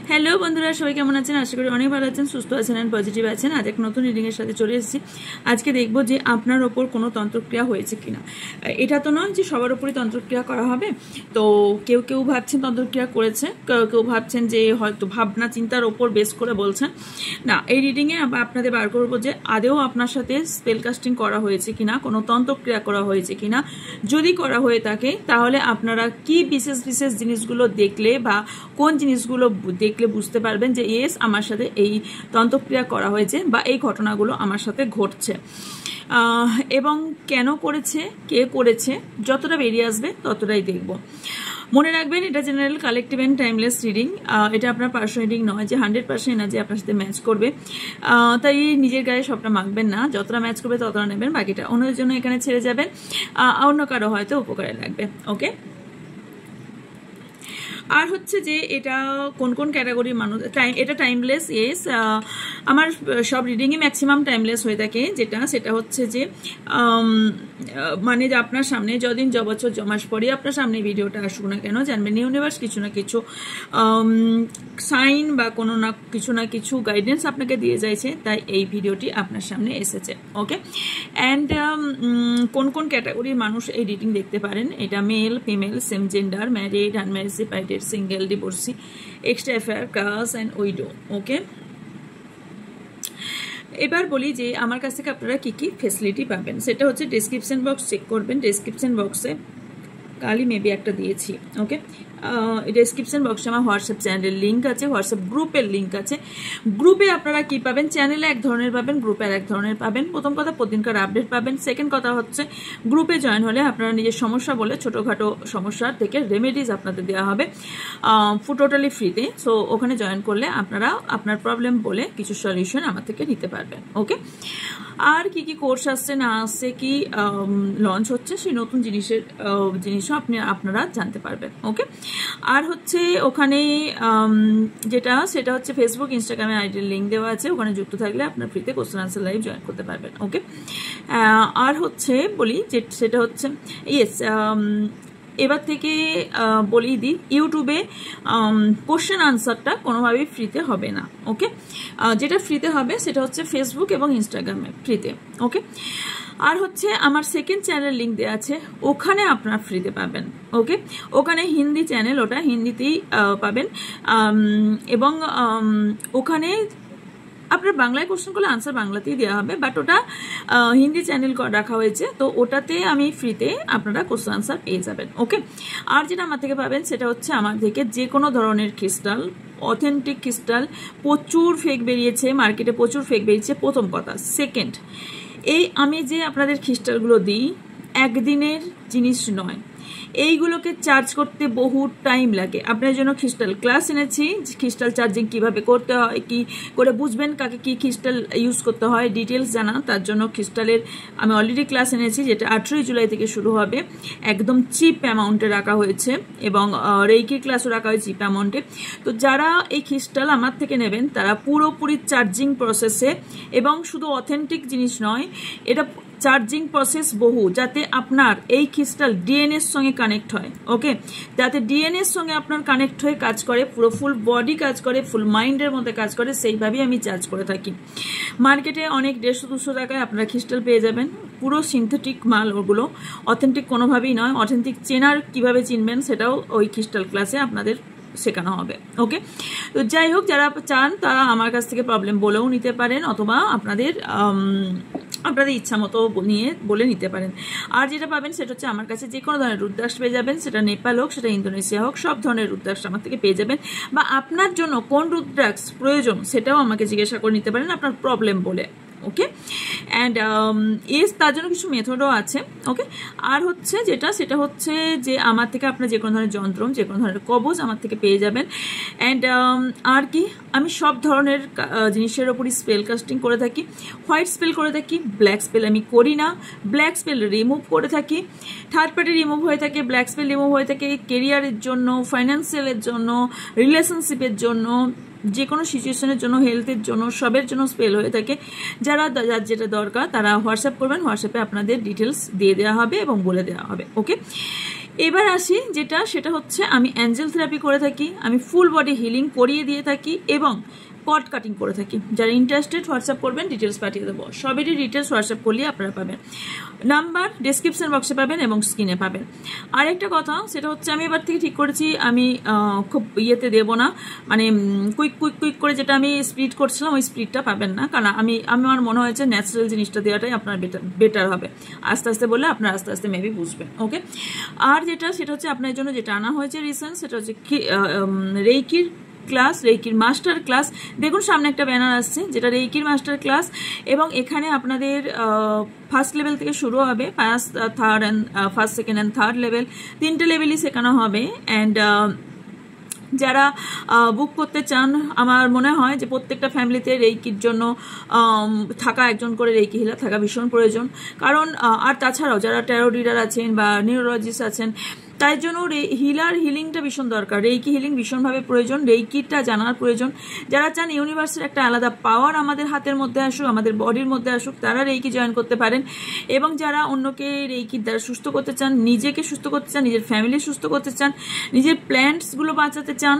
Hello বন্ধুরা, সবাই কেমন আছেন? আশা করি অনেক ভালো আছেন, সুস্থ আছেন এন্ড পজিটিভ আছেন। আজ এক নতুন রিডিং এর সাথে চলে এসেছি। আজকে দেখবো যে আপনার ওপর কোনো তন্ত্রক্রিয়া হয়েছে কিনা। এটা তো নয় যে সবার ওপরই তন্ত্রক্রিয়া করা হবে। তো কেউ কেউ ভাবছেন তন্ত্রক্রিয়া করেছে, কেউ ভাবছেন যে হয়তো ভাবনা চিন্তার ওপর বেস করে বলছেন। না, এই রিডিংয়ে আপনাদের বার করবো যে আদেও আপনার সাথে স্পেল কাস্টিং করা হয়েছে কিনা, কোনো তন্ত্রক্রিয়া করা হয়েছে কিনা। যদি করা হয়ে থাকে তাহলে আপনারা কি বিশেষ বিশেষ জিনিসগুলো দেখলে বা কোন জিনিসগুলো দেখলে বুঝতে পারবেন যে ইয়েস আমার সাথে এই তন্ত্রক্রিয়া করা হয়েছে বা এই ঘটনাগুলো আমার সাথে ঘটছে, এবং কেন করেছে, কে করেছে, যতটা বেরিয়ে আসবে ততটাই দেখব। মনে রাখবেন এটা general collective and timeless reading. এটা আপনার পার্সোনাল রিডিং নয় যে 100% না যে আপনার সাথে ম্যাচ করবে, তাই নিজের গায়ে সবটা মাখবেন না। যতটা ম্যাচ করবে ততটা নেবেন, বাকিটা অন্যদের জন্য এখানে ছেড়ে যাবেন। অন্য কারো হয়তো উপকারে লাগবে। ওকে, আর হচ্ছে যে এটা কোন কোন ক্যাটাগরির মানুষ, এটা টাইমলেস। ইয়েস, আমার সব রিডিংই ম্যাক্সিমাম টাইমলেস হয়ে থাকে। সেটা হচ্ছে যে মানে যে আপনার সামনে যদিন বছর মাস পরে আপনার সামনে ভিডিওটা আসুক না কেন, জানবেন ইউনিভার্স কিছু না কিছু সাইন বা কোনো না কিছু গাইডেন্স আপনাকে দিয়ে যাইছে, তাই এই ভিডিওটি আপনার সামনে এসেছে। ওকে, অ্যান্ড কোন কোন ক্যাটাগরির মানুষ এই রিডিং দেখতে পারেন, এটা male, female, same gender, married, unmarried, separated, single, divorcee, extra affair, কাস অ্যান্ড উইডো। ওকে, এবার বলি যে আমার কাছ থেকে আপনারা কি কি ফেসিলিটি পাবেন। সেটা হচ্ছে ডেসক্রিপশন বক্স চেক করবেন। ডেসক্রিপশন বক্সে কালই মেবি একটা দিয়েছি। ওকে, ডেসক্রিপশন বক্সে আমার হোয়াটসঅ্যাপ চ্যানেলের লিঙ্ক আছে, হোয়াটসঅ্যাপ গ্রুপের লিঙ্ক আছে। গ্রুপে আপনারা কি পাবেন, চ্যানেলে এক ধরনের পাবেন, গ্রুপে এক ধরনের পাবেন। প্রথম কথা, প্রতিদিনকার আপডেট পাবেন। সেকেন্ড কথা হচ্ছে গ্রুপে জয়েন হলে আপনারা নিজের সমস্যা বলে ছোটোখাটো সমস্যার থেকে রেমেডিজ আপনাদের দেওয়া হবে টোটালি ফ্রিতে। সো ওখানে জয়েন করলে আপনারা আপনার প্রবলেম বলে কিছু সলিউশন আমার থেকে নিতে পারবেন। ওকে, আর কি কি কোর্স আসছে না আসছে, কি লঞ্চ হচ্ছে, সেই নতুন জিনিসও আপনারা জানতে পারবেন। ওকে, আর হচ্ছে ওখানে সেটা হচ্ছে ফেসবুক, ইনস্টাগ্রামে আইডির লিঙ্ক দেওয়া আছে, ওখানে যুক্ত থাকলে আপনার ফ্রিতে কোশ্চেন আনসার লাইভ জয়েন করতে পারবেন। ওকে, আর হচ্ছে বলি যে সেটা হচ্ছে ইয়েস, এবার থেকে বলেই দিই, ইউটিউবে কোশ্চেন আনসারটা কোনোভাবেই ফ্রিতে হবে না। ওকে, যেটা ফ্রিতে হবে সেটা হচ্ছে ফেসবুক এবং ইনস্টাগ্রামে ফ্রিতে। ওকে, আর হচ্ছে আমার সেকেন্ড চ্যানেল লিঙ্ক দেওয়া আছে, ওখানে আপনার ফ্রিতে পাবেন। ওকে, ওখানে হিন্দি চ্যানেল, ওটা হিন্দিতেই পাবেন, এবং ওখানে আপনার বাংলায় কোশ্চেন করলে আনসার বাংলাতেই দেওয়া হবে, বাট ওটা হিন্দি চ্যানেল রাখা হয়েছে, তো ওটাতে আমি ফ্রিতে আপনারা কোশ্চেন আনসার পেয়ে যাবেন। ওকে, আর যেটা আমার থেকে পাবেন সেটা হচ্ছে আমার থেকে যে কোনো ধরনের ক্রিস্টাল, অথেন্টিক ক্রিস্টাল। প্রচুর ফেক বেরিয়েছে মার্কেটে, প্রচুর ফেক বেরিয়েছে, প্রথম কথা। সেকেন্ড, এই আমি যে আপনাদের ক্রিস্টালগুলো দিই একদিনের জিনিস নয়, এইগুলোকে চার্জ করতে বহু টাইম লাগে। আপনার জন্য ক্রিস্টাল ক্লাস এনেছি, ক্রিস্টাল চার্জিং কিভাবে করতে হয়, কি করে বুঝবেন কাকে কি ক্রিস্টাল ইউজ করতে হয়, ডিটেলস জানা, তার জন্য ক্রিস্টালের আমি অলরেডি ক্লাস এনেছি, যেটা 18 জুলাই থেকে শুরু হবে। একদম চিপ অ্যামাউন্টে রাখা হয়েছে, এবং রেইকির ক্লাসও রাখা হয়েছে চিপ অ্যামাউন্টে। তো যারা এই ক্রিস্টাল আমার থেকে নেবেন তারা পুরোপুরি চার্জিং প্রসেসে, এবং শুধু অথেন্টিক জিনিস নয়, এটা চার্জিং প্রসেস বহু, যাতে আপনার এই ক্রিস্টাল ডিএনএর সঙ্গে কানেক্ট হয়। ওকে, যাতে ডিএনএর সঙ্গে আপনার কানেক্ট হয়ে কাজ করে, পুরো ফুল বডি কাজ করে, ফুল মাইন্ডের মধ্যে কাজ করে, সেইভাবেই আমি চার্জ করে থাকি। মার্কেটে অনেক 150-200 টাকায় আপনারা ক্রিস্টাল পেয়ে যাবেন, পুরো সিনথেটিক মাল, ওগুলো অথেন্টিক কোনোভাবেই নয়। অথেন্টিক চেনার কিভাবে চিনবেন সেটাও ওই ক্রিস্টাল ক্লাসে আপনাদের শেখানো হবে। ওকে, তো যাই হোক, যারা চান তারা আমার কাছ থেকে প্রবলেম বলেও নিতে পারেন, অথবা আপনাদের ইচ্ছা মতো বলে নিতে পারেন। আর যেটা পাবেন সেটা হচ্ছে আমার কাছে যে কোনো ধরনের রুদ্রাক্ষ পেয়ে যাবেন, সেটা নেপাল হোক, সেটা ইন্দোনেশিয়া হোক, সব ধরনের রুদ্রাক্ষ আমার থেকে পেয়ে যাবেন। বা আপনার জন্য কোন রুদ্রাক্ষ প্রয়োজন সেটাও আমাকে জিজ্ঞাসা করে নিতে পারেন আপনার প্রবলেম বলে। ওকে, অ্যান্ড তার জন্য কিছু মেথডও আছে। ওকে, আর হচ্ছে সেটা হচ্ছে যে আমার থেকে আপনার যে কোনো ধরনের যন্ত্র, যে কোনো ধরনের কবজ আমার থেকে পেয়ে যাবেন। অ্যান্ড আর কি, আমি সব ধরনের জিনিসের ওপরই স্পেল কাস্টিং করে থাকি। হোয়াইট স্পেল করে থাকি, ব্ল্যাক স্পেল আমি করি না। ব্ল্যাক স্পেল রিমুভ করে থাকি, থার্ড পার্টি রিমুভ হয়ে থাকে, ব্ল্যাক স্পেল রিমুভ হয়ে থাকে কেরিয়ারের জন্য, ফাইন্যান্সিয়ালের জন্য, রিলেশনশিপের জন্য, যে কোনো সিচুয়েশনের জন্য, হেলথের জন্য, সবের জন্য স্পেল হয়ে থাকে। যার যেটা দরকার তারা হোয়াটসঅ্যাপ করবেন, হোয়াটসঅ্যাপে আপনাদের ডিটেলস দিয়ে দেওয়া হবে এবং বলে দেওয়া হবে। ওকে, এবার আসি যেটা, সেটা হচ্ছে আমি অ্যাঞ্জেল থেরাপি করে থাকি, আমি ফুল বডি হিলিং করিয়ে দিয়ে থাকি এবং কট কাটিং করে থাকি। যারা ইন্টারেস্টেড হোয়াটসঅ্যাপ করবেন, ডিটেলস পাঠিয়ে দেবো। সবেরই ডিটেলস হোয়াটসঅ্যাপ করলে আপনারা পাবেন, নাম্বার ডেসক্রিপশন বক্সে পাবেন এবং স্ক্রিনে পাবেন। আরেকটা কথা, সেটা হচ্ছে আমি এবার থেকে ঠিক করেছি আমি খুব ইয়েতে দেবো না, মানে কুইক কুইক কুইক করে যেটা আমি স্পিড করছিলাম ওই স্পিডটা পাবেন না, কারণ আমার মনে হয়েছে ন্যাচারাল জিনিসটা দেওয়াটাই আপনার বেটার হবে। আস্তে আস্তে বললে আপনার আস্তে আস্তে মেবি বুঝবেন। ওকে, আর যেটা সেটা হচ্ছে আপনার জন্য যেটা আনা হয়েছে রিসেন্ট, সেটা হচ্ছে রেইকির ক্লাস, রেইকির মাস্টার ক্লাস। দেখুন সামনে একটা ব্যানার আসছে যেটা রেইকির মাস্টার ক্লাস, এবং এখানে আপনাদের ফার্স্ট লেভেল থেকে শুরু হবে, first second and third level, 3টে লেভেলই শেখানো হবে। অ্যান্ড যারা বুক করতে চান, আমার মনে হয় যে প্রত্যেকটা ফ্যামিলিতে রেইকির জন্য থাকা, একজন করে রেইকি হিলার থাকা ভীষণ প্রয়োজন। কারণ আর তাছাড়াও যারা ট্যারো রিডার আছেন বা নিউরোলজিস্ট আছেন, তাই জন্য হিলিংটা ভীষণ দরকার, রেইকি হিলিং ভীষণভাবে প্রয়োজন, রেইকিটা জানার প্রয়োজন। যারা চান ইউনিভার্সের একটা আলাদা পাওয়ার আমাদের হাতের মধ্যে আসুক, আমাদের বডির মধ্যে আসুক, তারা রেইকি জয়েন করতে পারেন। এবং যারা অন্যকে রেইকির দ্বারা সুস্থ করতে চান, নিজেকে সুস্থ করতে চান, নিজের ফ্যামিলি সুস্থ করতে চান, নিজের প্ল্যান্টসগুলো বাঁচাতে চান,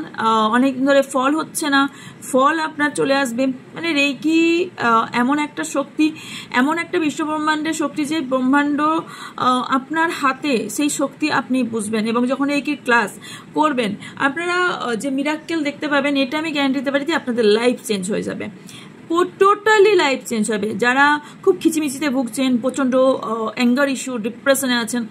অনেকদিন ধরে ফল হচ্ছে না, ফল আপনার চলে আসবে। মানে রেইকি এমন একটা শক্তি, এমন একটা বিশ্বব্রহ্মাণ্ডের শক্তি যে ব্রহ্মাণ্ড আপনার হাতে, সেই শক্তি আপনি বুঝবেন। এবং যখন রেইকির ক্লাস করবেন আপনারা যে মিরাক্কেল দেখতে পাবেন, এটা আমি গ্যারান্টি দিতে পারি যে আপনাদের লাইফ চেঞ্জ হয়ে যাবে, টোটালি লাইফ চেঞ্জ হবে। যারা খুব খিচিমিচিতে ভুগছেন, প্রচণ্ড অ্যাঙ্গার ইস্যু, ডিপ্রেশনে আছেন,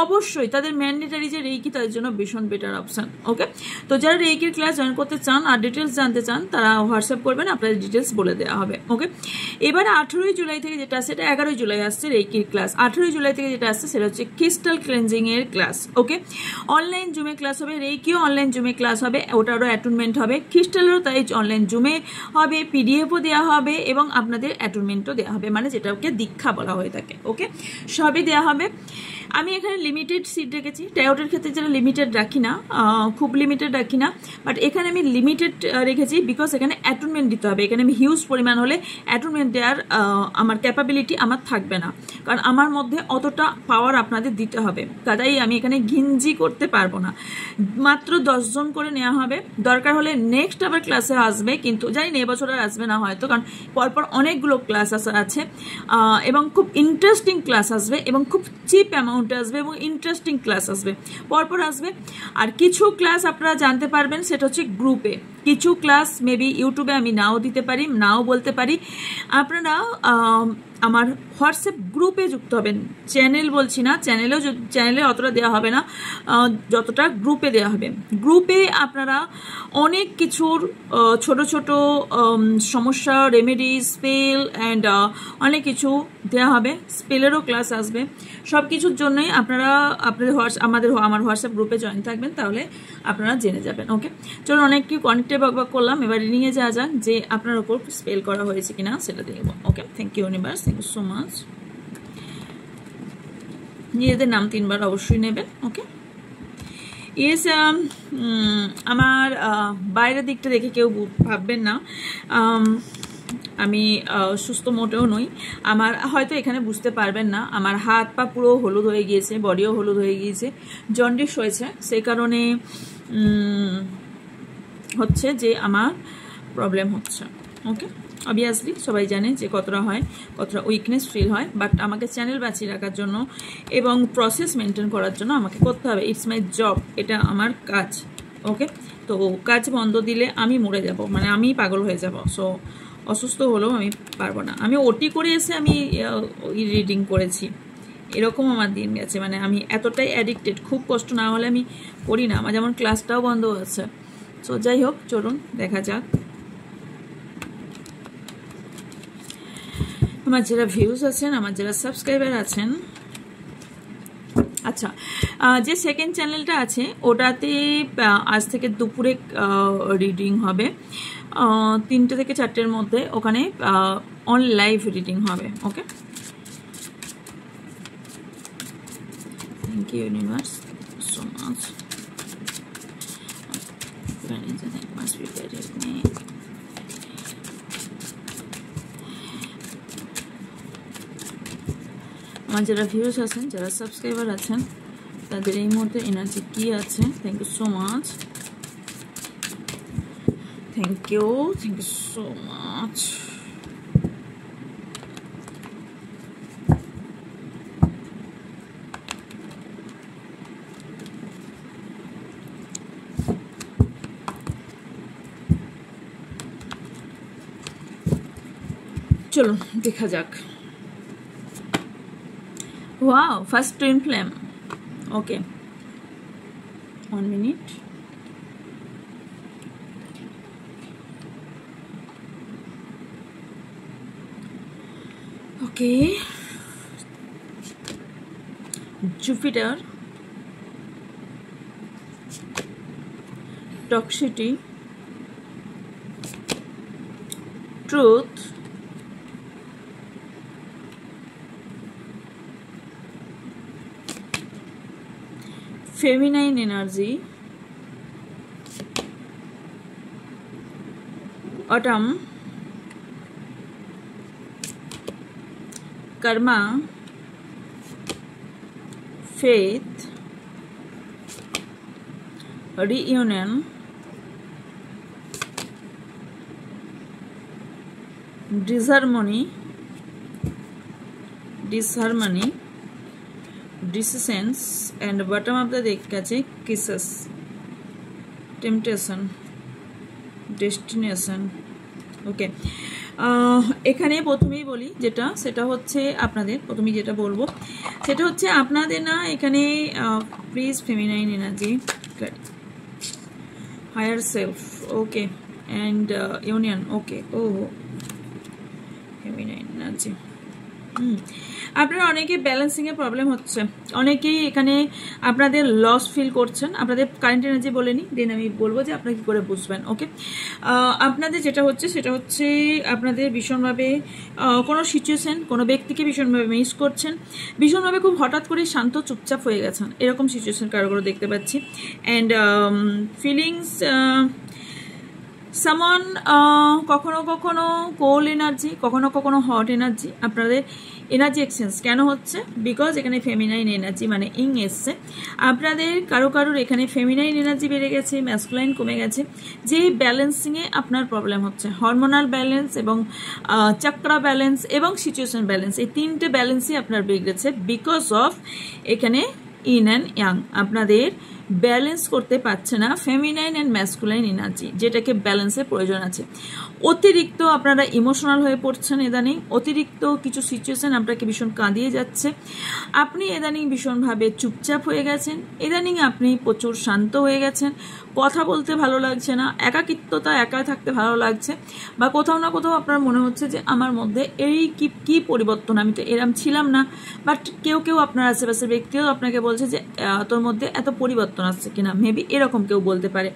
অবশ্যই তাদের ম্যান্ডেটারি যে রেইকি তাদের জন্য ভীষণ বেটার অপশান। ওকে, তো যারা রেইকির ক্লাস জয়েন করতে চান আর ডিটেলস জানতে চান, তারা হোয়াটসঅ্যাপ করবেন, আপনাদের ডিটেলস বলে দেওয়া হবে। ওকে, এবার 18ই জুলাই থেকে যেটা আসছে, এটা 11ই জুলাই আসছে রেইকির ক্লাস, 18ই জুলাই থেকে যেটা আসছে সেটা হচ্ছে ক্রিস্টাল ক্লেনজিং এর ক্লাস। ওকে, অনলাইন জুমে ক্লাস হবে, রেইকিও অনলাইন জুমে ক্লাস হবে, ওটারও অ্যাটেনমেন্ট হবে, ক্রিস্টালেরও তাই অনলাইন জুমে হবে, পিডিএফও দেওয়া হবে এবং আপনাদের অ্যাটেনমেন্টও দেওয়া হবে, মানে যেটাকে দীক্ষা বলা হয়ে থাকে। ওকে, সবই দেওয়া হবে। আমি এখানে লিমিটেড সিট রেখেছি, ট্যারোটের ক্ষেত্রে যেটা লিমিটেড রাখি না, খুব লিমিটেড রাখি না, বাট এখানে আমি লিমিটেড রেখেছি বিকজ এখানে অ্যাটেনমেন্ট দিতে হবে। এখানে আমি হিউজ পরিমাণ হলে অ্যাটেনমেন্ট দেওয়ার আমার ক্যাপাবিলিটি আমার থাকবে না, কারণ আমার মধ্যে অতটা পাওয়ার আপনাদের দিতে হবে, তাই আমি এখানে ঘিঞ্জি করতে পারবো না। মাত্র 10 জন করে নেওয়া হবে, দরকার হলে নেক্সট আবার ক্লাসে আসবে, কিন্তু জানি না এবছর আর আসবে না হয়তো, কারণ পরপর অনেকগুলো ক্লাস আছে এবং খুব ইন্টারেস্টিং ক্লাস আসবে এবং খুব চিপ অ্যামাউন্টে আসবে এবং ইন্টারেস্টিং ক্লাস আসবে, পরপর আসবে। আর কিছু ক্লাস আপনারা জানতে পারবেন সেটা হচ্ছে গ্রুপে, কিছু ক্লাস মেবি ইউটিউবে আমি নাও দিতে পারি, নাও বলতে পারি। আপনারা আমার হোয়াটসঅ্যাপ গ্রুপে যুক্ত হবেন, চ্যানেল বলছি না, চ্যানেলে অতটা দেওয়া হবে না যতটা গ্রুপে দেওয়া হবে। গ্রুপে আপনারা অনেক কিছুর ছোট ছোট সমস্যা, রেমেডি, স্পেল অ্যান্ড অনেক কিছু দেওয়া হবে, স্পেলেরও ক্লাস আসবে। সব কিছুর জন্যই আপনারা আমার হোয়াটসঅ্যাপ গ্রুপে জয়েন থাকবেন, তাহলে আপনারা জেনে যাবেন। ওকে, চলুন অনেকটাই বকবক করলাম, এবার রিডিংয়ে যাওয়া যাক যে আপনার ওপর স্পেল করা হয়েছে কিনা সেটা দেখব। Okay, thank you universe, thank you so much. নিজেদের নাম 3 বার অবশ্যই নেবেন। ওকে, ইয়েস, আমার বাইরের দিকটা দেখে কেউ ভাববেন না আমি সুস্থ মোটেও নই। আমার হয়তো এখানে বুঝতে পারবেন না, আমার হাত পা পুরো হলুদ হয়ে গিয়েছে, বডিও হলুদ হয়ে গিয়েছে, জন্ডিস হয়েছে, সেই কারণে হচ্ছে যে আমার প্রবলেম হচ্ছে। ওকে, অবভিয়াসলি সবাই জানে যে কতটা উইকনেস ফিল হয়, বাট আমাকে চ্যানেল বাঁচিয়ে রাখার জন্য এবং প্রসেস মেনটেন করার জন্য আমাকে করতে হবে, ইটস মাই জব, এটা আমার কাজ। ওকে, তো কাজ বন্ধ দিলে আমি মরে যাব, মানে আমি পাগল হয়ে যাব। সো অসুস্থ হলেও আমি পারবো না। আমি ওটি করে এসে আমি রিডিং করেছি, এরকম আমার দিন গেছে, মানে আমি এতটাই অ্যাডিক্টেড, খুব কষ্ট না হলে আমি করি না। আমার যেমন ক্লাসটাও বন্ধ হচ্ছে। সো যাই হোক, চলুন দেখা যাক আমার যারা ভিউজ আছেন, আমার যারা সাবস্ক্রাইবার আছেন। আচ্ছা, যে সেকেন্ড চ্যানেলটা আছে ওটাতে আজ থেকে দুপুরে রিডিং হবে, 3টে থেকে 4টের মধ্যে, ওখানে অন লাইভ রিডিং হবে। Okay, thank you universe so much. আমার যারা ভিউয়ার্স আছেন, যারা সাবস্ক্রাইবার আছেন, আপনাদের এই মুহূর্তে এনার্জি কি আছে। Thank you so much, thank you so much. চলো দেখা যাক। Wow, first twin flame. Okay, 1 minute. Okay, Jupiter, toxicity, truth, feminine energy, autumn, karma, faith, reunion, disharmony, descents, and bottom of the deck আছে kisses, temptation, destination. Okay, এখানে প্রথমেই বলি যেটা, সেটা হচ্ছে আপনাদের প্রথমেই যেটা বলবো সেটা হচ্ছে আপনাদের না এখানে please feminine energy, higher self, okay, and union, okay, ও ফেমিনাইন এনার্জি। আপনারা অনেকে ব্যালেন্সিংয়ের প্রবলেম হচ্ছে, অনেকেই এখানে আপনাদের লস ফিল করছেন। আপনাদের কারেন্ট এনার্জি বলে নিই, দেন আমি বলবো যে আপনারা কী করে বুঝবেন। ওকে, আপনাদের যেটা হচ্ছে সেটা হচ্ছে আপনাদের ভীষণভাবে কোনো সিচুয়েশন, কোনো ব্যক্তিকে ভীষণভাবে মিস করছেন, ভীষণভাবে খুব হঠাৎ করে শান্ত চুপচাপ হয়ে গেছেন, এরকম সিচুয়েশন কারো কারো দেখতে পাচ্ছি। অ্যান্ড ফিলিংস সামন, কখনো কখনো কোল্ড এনার্জি, কখনো কখনো হট এনার্জি, আপনাদের এনার্জি এক্সচেঞ্জ কেন হচ্ছে? বিকজ এখানে ফেমিনাইন এনার্জি মানে ইং এসছে। আপনাদের কারো কারোর এখানে ফেমিনাইন এনার্জি বেড়ে গেছে, ম্যাসকুলাইন কমে গেছে, যে ব্যালেন্সিংয়ে আপনার প্রবলেম হচ্ছে। হরমোনাল ব্যালেন্স এবং চক্রা ব্যালেন্স এবং সিচুয়েশন ব্যালেন্স, এই তিনটে ব্যালেন্সই আপনার বিগড়েছে বিকজ অফ এখানে ইন অ্যান্ড ইয়াং আপনাদের ব্যালেন্স করতে পারছে না ফেমিনাইন অ্যান্ড ম্যাসকুলাইন এনার্জি, যেটাকে ব্যালেন্সের প্রয়োজন আছে। অতিরিক্ত আপনারা ইমোশনাল হয়ে পড়ছেন ইদানিং, অতিরিক্ত কিছু সিচুয়েশন আপনাকে ভীষণ কাঁদিয়ে যাচ্ছে, আপনি ইদানিং ভীষণভাবে চুপচাপ হয়ে গেছেন, ইদানিং আপনি প্রচুর শান্ত হয়ে গেছেন, কথা বলতে ভালো লাগছে না, একাকিত্বতা, একা থাকতে ভালো লাগছে, বা কোথাও না কোথাও আপনার মনে হচ্ছে যে আমার মধ্যে এই কি পরিবর্তন, আমি তো এরম ছিলাম না। বাট কেউ কেউ আপনার আশেপাশের ব্যক্তিও আপনাকে বলছে যে তোর মধ্যে এত পরিবর্তন আসছে কিনা, মেবি এরকম কেউ বলতে পারে।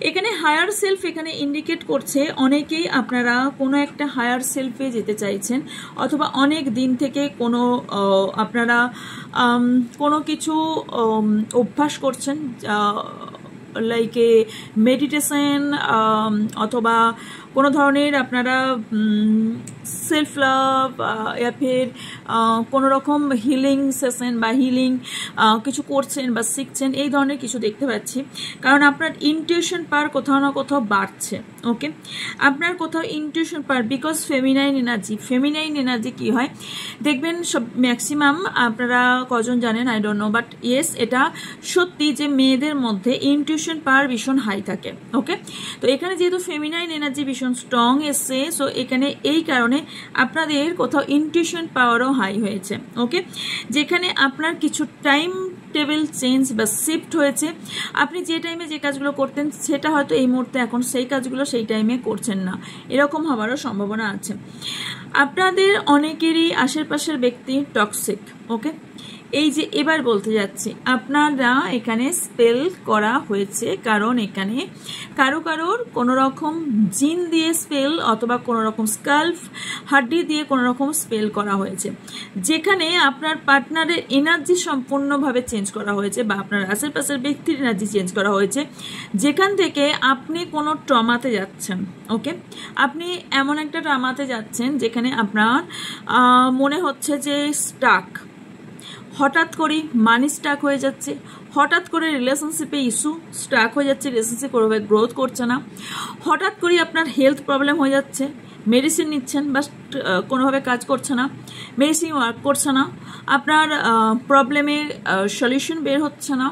এখানে হায়ার সেলফ এখানে ইন্ডিকেট করছে অনেকেই আপনারা কোনো একটা হায়ার সেলফে যেতে চাইছেন, অথবা অনেক দিন থেকে কোনো আপনারা কোনো কিছু অভ্যাস করছেন, লাইক এ মেডিটেশন, অথবা কোনো ধরনের আপনারা সেলফ লাভ या फिर কোনো রকম হিলিং সেশন বা হিলিং কিছু করছেন বা শিখছেন, এই ধরনের কিছু দেখতে পাচ্ছি। কারণ আপনার ইনটিউশন পাওয়ার কোথাও না কোথাও বাড়ছে। ওকে, আপনার কোথাও intuition power, because feminine energy কী হয় দেখবেন সব ম্যাক্সিমাম আপনারা কজন জানেন I don't know, but yes এটা সত্যি যে মেয়েদের মধ্যে ইনটিউশন পাওয়ার ভীষণ হাই থাকে। ওকে, তো এখানে যেহেতু ফেমিনাইন এনার্জি ভীষণ স্ট্রং এসছে, সো এখানে এই কারণে আপনাদের কোথাও ইনটিউশন পাওয়ারও হাই হয়েছে। ওকে, যেখানে আপনার কিছু টাইম টেবিল চেঞ্জ বা শিফট হয়েছে, আপনি যে টাইমে যে কাজগুলো করতেন সেটা হয়তো এই মুহূর্তে এখন সেই কাজগুলো সেই টাইমে করছেন না, এরকম হওয়ারও সম্ভাবনা আছে। আপনাদের অনেকেরই আশেপাশের ব্যক্তি টক্সিক। ওকে, এই যে এবার বলতে যাচ্ছি আপনারা এখানে স্পেল করা হয়েছে, কারণ এখানে কারোর কোনো রকম জিন দিয়ে স্পেল অথবা কোনো রকম স্কাল্প হাড্ডি দিয়ে কোনো রকম স্পেল করা হয়েছে, যেখানে আপনার পার্টনারের এনার্জি সম্পূর্ণভাবে চেঞ্জ করা হয়েছে, বা আপনার আশেপাশের ব্যক্তির এনার্জি চেঞ্জ করা হয়েছে, যেখান থেকে আপনি কোনো ট্রমাতে যাচ্ছেন। ওকে, আপনি এমন একটা ট্রমাতে যাচ্ছেন যেখানে আপনার মনে হচ্ছে যে স্টাক, হঠাৎ করে মানি স্টাক হয়ে যাচ্ছে, হঠাৎ করে রিলেশনশিপে ইস্যু স্টাক হয়ে যাচ্ছে, রিলেশনশিপ কোনোভাবে গ্রোথ করছে না, হঠাৎ করে আপনার হেলথ প্রবলেম হয়ে যাচ্ছে, মেডিসিন নিচ্ছেন বাট কোনোভাবে কাজ করছে না, মেডিসিন ওয়ার্ক করছে না, আপনার প্রবলেমের সলিউশন বের হচ্ছে না,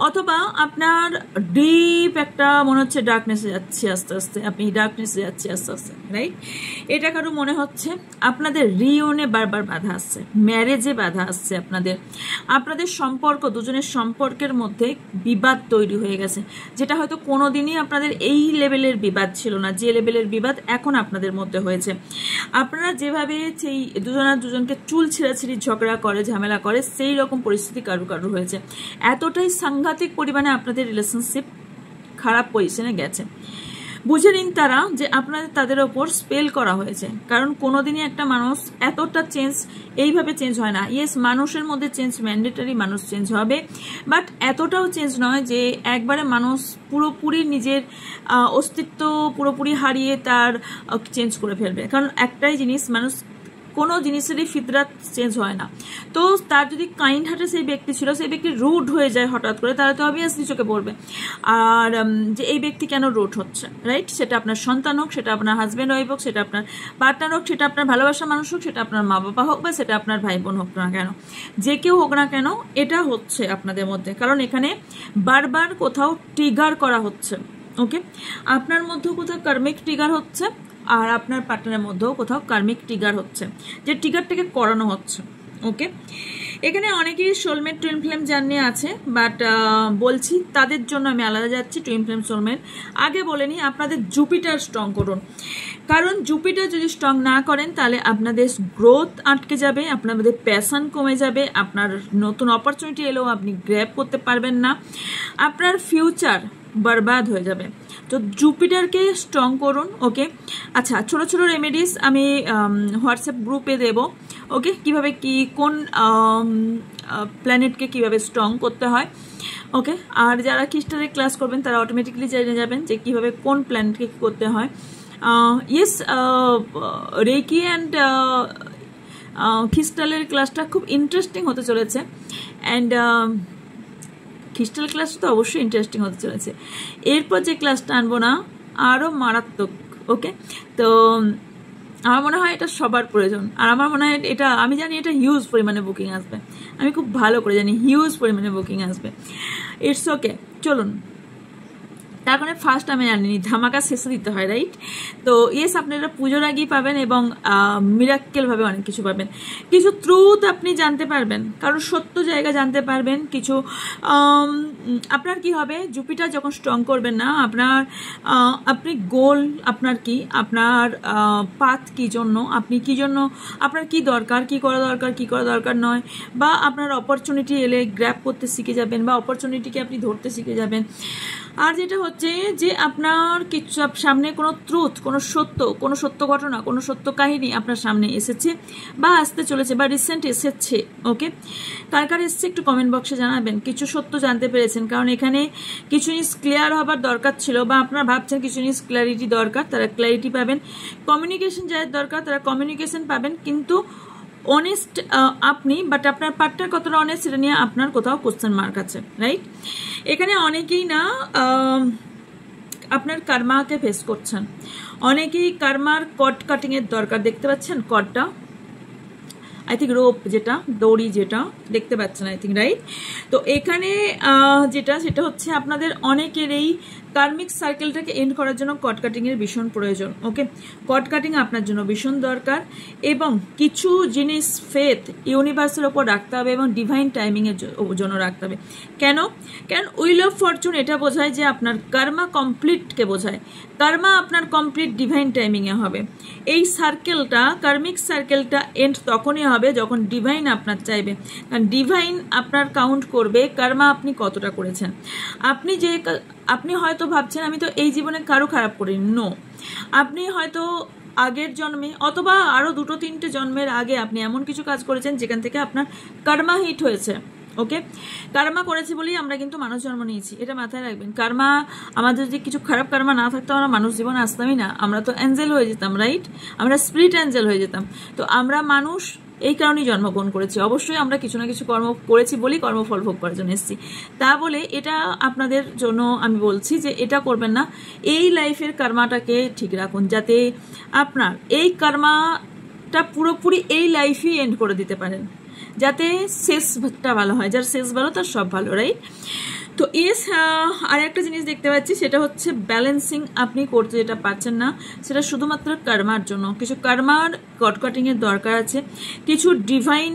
অথবা আপনার ডিপ একটা মনে হচ্ছে ডার্কনেসে যাচ্ছে আস্তে আস্তে, আপনি ডার্কনেসে যাচ্ছে আস্তে আস্তে, রাইট? এটা কারো মনে হচ্ছে আপনাদের রিউনে বারবার বাধা আসছে, ম্যারেজে বাধা আসছে, আপনাদের সম্পর্ক, দুজনের সম্পর্কের মধ্যে বিবাদ তৈরি হয়ে গেছে, যেটা হয়তো কোনোদিনই আপনাদের এই লেভেলের বিবাদ ছিল না, যে লেভেলের বিবাদ এখন আপনাদের মধ্যে হয়েছে। আপনারা যেভাবে সেই দুজনকে চুল ছিঁড়াছিঁড়ি ঝগড়া করে, ঝামেলা করে, সেই রকম পরিস্থিতি কারো কারো হয়েছে। এতটাই সাংঘাতিক পরিমাণে আপনাদের রিলেশনশিপ খারাপ পজিশনে গেছে। বুঝে নিন তারা যে আপনাদের তাদের ওপর স্পেল করা হয়েছে, কারণ কোনোদিনই একটা মানুষ এতটা চেঞ্জ এইভাবে চেঞ্জ হয় না। ইয়েস, মানুষের মধ্যে চেঞ্জ ম্যান্ডেটরি, মানুষ চেঞ্জ হবে, বাট এতটাও চেঞ্জ নয় যে একবারে মানুষ পুরোপুরি নিজের অস্তিত্ব পুরোপুরি হারিয়ে তার চেঞ্জ করে ফেলবে। কারণ একটাই জিনিস, মানুষ কোনো জিনিসেরই ফিতরাত চেঞ্জ হয় না। তো তার যদি কাইন্ড হার্টের সেই ব্যক্তি ছিল, সেই ব্যক্তি রুড হয়ে যায় হঠাৎ করে, তাহলে তো অবভিয়াসলি চোখে পড়বে। আর যে এই ব্যক্তি কেন রুড হচ্ছে, রাইট? সেটা আপনার সন্তান হোক, সেটা আপনার হাজব্যান্ড ওয়াইফ হোক, সেটা আপনার পার্টনার হোক, সেটা আপনার ভালোবাসার মানুষ হোক, সেটা আপনার মা বাবা হোক, বা সেটা আপনার ভাই বোন হোক না কেন, যে কেউ হোক না কেন, এটা হচ্ছে আপনাদের মধ্যে। কারণ এখানে বারবার কোথাও ট্রিগার করা হচ্ছে। ওকে, আপনার মধ্যেও কোথাও কার্মিক ট্রিগার হচ্ছে, আর আপনার পার্টনারের মধ্যেও কোথাও কার্মিক ট্রিগার হচ্ছে, যে ট্রিগারটাকে করানো হচ্ছে। ওকে, এখানে অনেকেই সোলমেট টুইন ফ্লেম জার্নি আছে, বাট বলছি তাদের জন্য আমি আলাদা যাচ্ছি। টুইন ফ্লেম সোলমেট আগে বলে নিই, আপনাদের জুপিটার স্ট্রং করুন, কারণ জুপিটার যদি স্ট্রং না করেন তাহলে আপনাদের গ্রোথ আটকে যাবে, আপনাদের প্যাশন কমে যাবে, আপনার নতুন অপরচুনিটি এলেও আপনি গ্র্যাব করতে পারবেন না, আপনার ফিউচার বরবাদ হয়ে যাবে। তো জুপিটারকে স্ট্রং করুন। ওকে, আচ্ছা, ছোট ছোট রেমেডিস আমি হোয়াটসঅ্যাপ গ্রুপে দেব। ওকে, কিভাবে কি কোন প্ল্যানেটকে কিভাবে স্ট্রং করতে হয়। ওকে, আর যারা ক্রিস্টালের ক্লাস করবেন তারা অটোমেটিকলি জেনে যাবেন যে কিভাবে কোন প্ল্যানেটকে কী করতে হয়। ইয়েস, রেকি অ্যান্ড ক্রিস্টালের ক্লাসটা খুব ইন্টারেস্টিং হতে চলেছে, অ্যান্ড ক্রিস্টাল ক্লাস তো অবশ্যই ইন্টারেস্টিং হতে চলেছে। এরপর যে ক্লাসটা আনবো না, আরও মারাত্মক। ওকে, তো আমার মনে হয় এটা সবার প্রয়োজন, আর আমার মনে হয় এটা, আমি জানি এটা হিউজ পরিমাণে বুকিং আসবে, আমি খুব ভালো করে জানি হিউজ পরিমাণে বুকিং আসবে। ইটস ওকে, চলুন। তার কারণে ফার্স্ট আমি জানি ধামাকা শেষে দিতে হয়, রাইট? তো ইয়েস, আপনারা পুজোর আগেই পাবেন, এবং মিরাক্কেলভাবে অনেক কিছু পাবেন, কিছু ট্রুথ আপনি জানতে পারবেন, কারণ সত্য জায়গা জানতে পারবেন। কিছু আপনার কি হবে, জুপিটার যখন স্ট্রং করবেন না, আপনি গোল আপনার কি, আপনার পাথ কি জন্য, আপনি কি জন্য, আপনার কি দরকার, কি করা দরকার, কি করা দরকার নয়, বা আপনার অপরচুনিটি এলে গ্র্যাব করতে শিখে যাবেন, বা অপরচুনিটিকে আপনি ধরতে শিখে যাবেন। আর যেটা হচ্ছে যে আপনার কিছু সামনে কোনো ট্রুথ, কোনো সত্য ঘটনা, কোনো সত্য কাহিনী আপনার সামনে এসেছে বা আসতে চলেছে, বা রিসেন্ট এসেছে। ওকে, কার কার এসছে একটু কমেন্ট বক্সে জানাবেন। কিছু সত্য জানতে পেরেছেন, কারণ এখানে কিছু জিনিস ক্লিয়ার হবার দরকার ছিল, বা আপনারা ভাবছেন কিছু জিনিস ক্ল্যারিটি দরকার, তারা ক্ল্যারিটি পাবেন। কমিউনিকেশন যাদের দরকার তারা কমিউনিকেশন পাবেন, কিন্তু অনেস্ট আপনি, বাট আপনার পার্টনার কতটা অনেস্ট সেটা নিয়ে আপনার কোথাও কোশ্চেন মার্ক আছে, রাইট? এখানে অনেকেই না আপনার কর্মাকে ফেস করছেন, অনেকেই কর্মার কট কাটিংয়ের দরকার। দেখতে পাচ্ছেন কটটা, আই থিঙ্ক রোপ, যেটা দড়ি, যেটা দেখতে পাচ্ছেন আই থিঙ্ক, রাইট? তো এখানে যেটা, সেটা হচ্ছে আপনাদের অনেকের এই কার্মিক সার্কেলটাকে এন্ড করার জন্য কট কাটিংয়ের ভীষণ প্রয়োজন। ওকে, কট কাটিং আপনার জন্য ভীষণ দরকার, এবং কিছু জিনিস ফেথ ইউনিভার্সের ওপর রাখতে হবে, এবং ডিভাইন টাইমিংয়ের জন্য রাখতে হবে। কেন? কারণ উইল অফ ফরচুন এটা বোঝায় যে আপনার কর্মা কমপ্লিটকে বোঝায়, কর্মা আপনার কমপ্লিট ডিভাইন টাইমিংয়ে হবে। এই সার্কেলটা, কার্মিক সার্কেলটা এন্ড তখনই হবে যখন ডিভাইন আপনার চাইবে, কারণ ডিভাইন আপনার কাউন্ট করবে কর্মা আপনি কতটা করেছেন। আপনি হয়তো ভাবছেন আমি তো এই জীবনে কারো খারাপ করিনি, নো, আপনি হয়তো আগের জন্মে অথবা আরও 2-3টে জন্মের আগে আপনি এমন কিছু কাজ করেছেন যেখান থেকে আপনার কর্মা হিট হয়েছে। ওকে, কর্মা করেছি বলেই আমরা কিন্তু মানুষ জন্ম নিয়েছি, এটা মাথায় রাখবেন। কর্মা, আমাদের যদি কিছু খারাপ কর্মা না থাকতো আমরা মানুষ জীবন আসতামই না, আমরা তো অ্যাঞ্জেল হয়ে যেতাম, রাইট? আমরা স্পিরিট অ্যাঞ্জেল হয়ে যেতাম। তো আমরা মানুষ এই কারণেই জন্মগ্রহণ করেছি, অবশ্যই আমরা কিছু না কিছু কর্ম করেছি বলেই কর্মফল ভোগ করার জন্য এসেছি। তা বলে এটা আপনাদের জন্য আমি বলছি যে এটা করবেন না, এই লাইফের কর্মাটাকে ঠিক রাখুন যাতে আপনার এই কর্মাটা পুরোপুরি এই লাইফই এন্ড করে দিতে পারেন, যাতে শেষটা ভালো হয়। যার শেষ ভালো তার সব ভালো, রাইট? তো ইয়েস, আর একটা জিনিস দেখতে পাচ্ছি সেটা হচ্ছে ব্যালেন্সিং আপনি করতে যেটা পারছেন না সেটা শুধুমাত্র কর্মার জন্য। কিছু কর্মার কটকাটিংয়ের দরকার আছে, কিছু ডিভাইন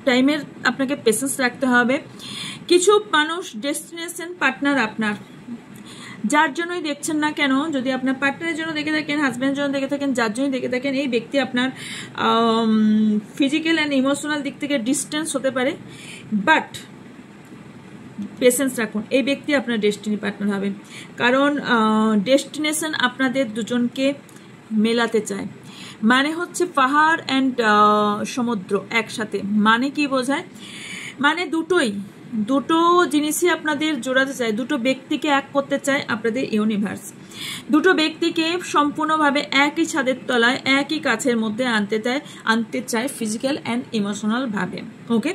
টাইমের আপনাকে পেশেন্স রাখতে হবে। কিছু মানুষ ডেস্টিনেশন পার্টনার আপনার, যার জন্যই দেখছেন না কেন, যদি আপনার পার্টনারের জন্য দেখে থাকেন, হাজব্যান্ডের জন্য দেখে থাকেন, যার জন্যই দেখে থাকেন, এই ব্যক্তি আপনার ফিজিক্যাল অ্যান্ড ইমোশনাল দিক থেকে ডিস্টেন্স হতে পারে, বাট পেশেন্স রাখুন, এই ব্যক্তি আপনার ডেস্টিনি পার্টনার হবে। কারণ ডেস্টিনেশন আপনাদের দুজনকে মেলাতে চায়। মানে হচ্ছে পাহাড় অ্যান্ড সমুদ্র একসাথে, মানে কি বোঝায়? মানে দুটো জিনিসই আপনাদের জোড়াতে চায়, দুটো ব্যক্তিকে এক করতে চায় আপনাদের ইউনিভার্স, দুটো ব্যক্তিকে সম্পূর্ণভাবে একই ছাদের তলায় একই কাছের মধ্যে আনতে চায় ফিজিক্যাল অ্যান্ড ইমোশনাল ভাবে। ওকে,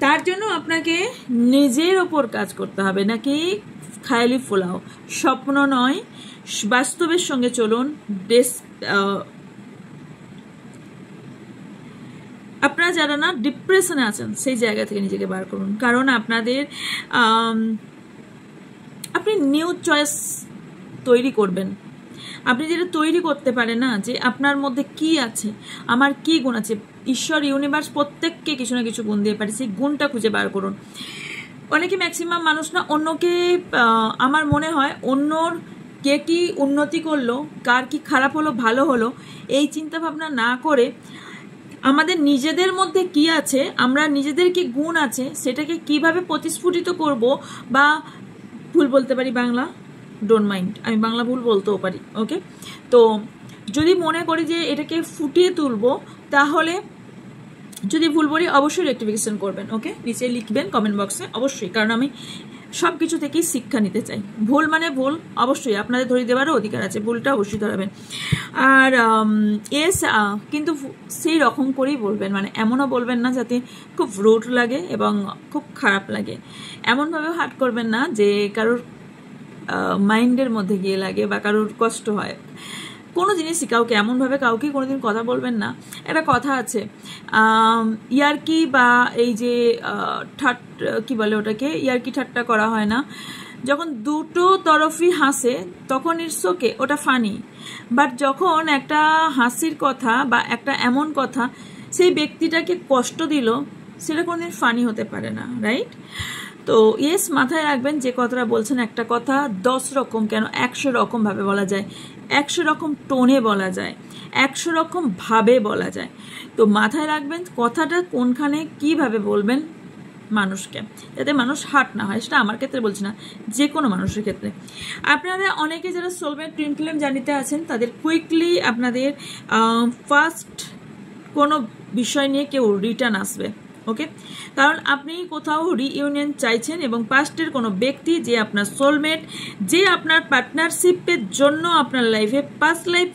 তার জন্য আপনাকে নিজের ওপর কাজ করতে হবে, নাকি খায়ালি ফোলাও, স্বপ্ন নয়, বাস্তবের সঙ্গে চলুন। আপনারা যারা না ডিপ্রেশনে আছেন সেই জায়গা থেকে নিজেকে বার করুন, কারণ আপনি নিউ চয়েস তৈরি করবেন। আপনি যেটা তৈরি করতে পারেন না যে আপনার মধ্যে কি আছে, আমার কি গুণ আছে, ঈশ্বর ইউনিভার্স প্রত্যেককে কিছু না কিছু গুণ দিয়ে পারে, সেই গুণটা খুঁজে বার করুন। অনেকে ম্যাক্সিমাম মানুষ না অন্যকে, আমার মনে হয় অন্যর কে কি উন্নতি করলো, কার কি খারাপ হলো ভালো হলো, এই চিন্তা ভাবনা না করে আমাদের নিজেদের মধ্যে কি আছে, আমরা নিজেদের কি গুণ আছে সেটাকে কিভাবে প্রতিস্ফুটিত করব, বা ভুল বলতে পারি বাংলা, ডোন্ট মাইন্ড, আমি বাংলা ভুল বলতেও পারি। ওকে, তো যদি মনে করি যে এটাকে ফুটিয়ে তুলবো, তাহলে যদি ভুল বলি অবশ্যই রেক্টিফিকেশন করবেন। ওকে, নিচে লিখবেন কমেন্ট বক্সে অবশ্যই, কারণ আমি সব কিছু থেকেই শিক্ষা নিতে চাই। ভুল মানে ভুল, অবশ্যই আপনাদের ধরিয়ে দেওয়ারও অধিকার আছে, ভুলটা অবশ্যই ধরাবেন। আর কিন্তু সেই রকম করেই বলবেন, মানে এমনও বলবেন না যাতে খুব রুড লাগে এবং খুব খারাপ লাগে, এমনভাবে হার্ট করবেন না যে কারোর মাইন্ডের মধ্যে গিয়ে লাগে বা কারোর কষ্ট হয়। কোনো জিনিসই কাউকে এমনভাবে কাউকে কোনোদিন কথা বলবেন না। একটা কথা আছে, ইয়ার্কি বা এই যে কি বলে ওটাকে, ইয়ার্কি ঠাট্টা করা হয় না, যখন দুটো তরফই হাসে তখন ইটস ওকে, ওটা ফানি। বাট যখন একটা হাসির কথা বা একটা এমন কথা সেই ব্যক্তিটাকে কষ্ট দিল, সেটা কোনোদিন ফানি হতে পারে না, রাইট? তো ইয়েস, মাথায় রাখবেন যে কথাটা বলছেন, একটা কথা 10 রকম কেন 100 রকম ভাবে বলা যায়, 100 রকম টোনে বলা যায়, 100 রকম ভাবে বলা যায়। তো মাথায় রাখবেন কথাটা কোনখানে কিভাবে বলবেন মানুষকে, যাতে মানুষ হার্ট না হয়। সেটা আমার ক্ষেত্রে বলছি না, যে কোনো মানুষের ক্ষেত্রে। আপনারা অনেকে যারা সোলমেট টুইন ফ্লেম জার্নিতে আছেন তাদের কুইকলি আপনাদের ফার্স্ট কোনো বিষয় নিয়ে কেউ রিটার্ন আসবে। ওকে, কারণ আপনি কোথাও রিইউনিয়ন চাইছেন এবং পাস্টের কোনো ব্যক্তি যে আপনার সোলমেট, যে আপনার পার্টনারশিপের জন্য আপনার লাইফে পাস্ট লাইফ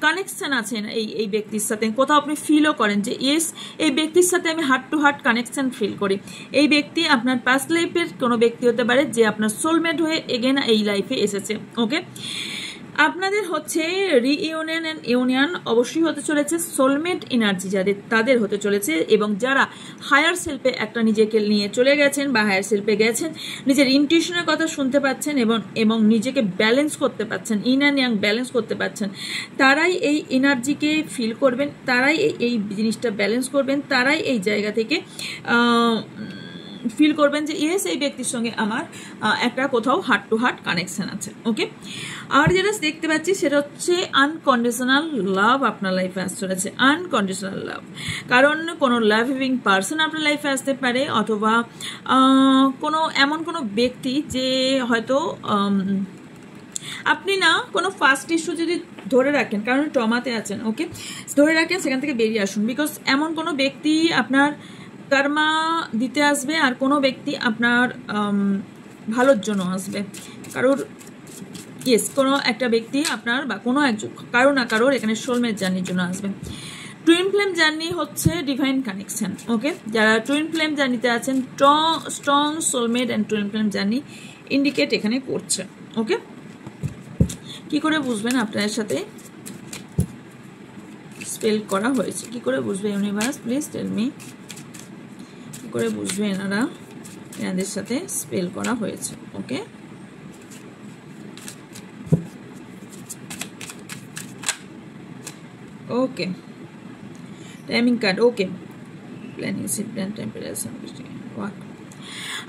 কানেকশন আছেন এই ব্যক্তির সাথে, কোথাও আপনি ফিলও করেন যে ইয়েস এই ব্যক্তির সাথে আমি heart to heart connection feel করি। এই ব্যক্তি আপনার পাস্ট লাইফের কোনো ব্যক্তি হতে পারে যে আপনার সোলমেট হয়ে এগেন এই লাইফে এসেছে। ওকে, আপনাদের হচ্ছে রিইউনিয়ন অ্যান্ড ইউনিয়ন অবশ্যই হতে চলেছে, সোলমেট এনার্জি যাদের তাদের হতে চলেছে, এবং যারা হায়ার সেলফে একটা নিজেকে নিয়ে চলে গেছেন বা হায়ার সেলফে গেছেন, নিজের ইনটিউশনের কথা শুনতে পাচ্ছেন এবং নিজেকে ব্যালেন্স করতে পারছেন, ইন অ্যান্ড ইয়াং ব্যালেন্স করতে পারছেন, তারাই এই এনার্জিকে ফিল করবেন, তারাই এই জিনিসটা ব্যালেন্স করবেন, তারাই এই জায়গা থেকে ফিল করবেন যে ইয়েস এই ব্যক্তির সঙ্গে আমার একটা কোথাও হার্ট টু হার্ট কানেকশন আছে। ওকে, আর যেটা দেখতে পাচ্ছি সেটা হচ্ছে আনকন্ডিশনাল লাভ আপনার লাইফে আসতে চলেছে, আনকন্ডিশনাল লাভ। কারণ কোনো লাভিং পার্সন আপনার লাইফে আসতে পারে, অথবা এমন কোনো ব্যক্তি যে হয়তো আপনি না কোনো ফার্স্ট ইস্যু যদি ধরে রাখেন, কারণ ট্রমাতে আছেন, ওকে, ধরে রাখেন, সেখান থেকে বেরিয়ে আসুন। বিকজ এমন কোনো ব্যক্তি আপনার কর্মা দিতে আসবে, আর কোনো ব্যক্তি আপনার ভালোর জন্য আসবে। কোনো একটা ব্যক্তি আপনার বা কোনো একজন কারো না কারোর এখানে সোলমেট জার্নির জন্য আসবে। টুইন ফ্লেম জার্নি হচ্ছে ডিভাইন কানেকশন। ওকে, যারা টুইন ফ্লেম জার্নিতে আছেন, strong soulmate and twin flame journey indicate এখানে করছে। ওকে, কি করে বুঝবেন আপনার সাথে স্পেল করা হয়েছে? কি করে বুঝবে ইউনিভার্স, প্লিজ টেল মি, কি করে বুঝবে এনারা এনাদের সাথে স্পেল করা হয়েছে? ওকে, ওকে, টাইমিং কার্ড। ওকে, প্ল্যানিং প্ল্যান টেম্পারেচার।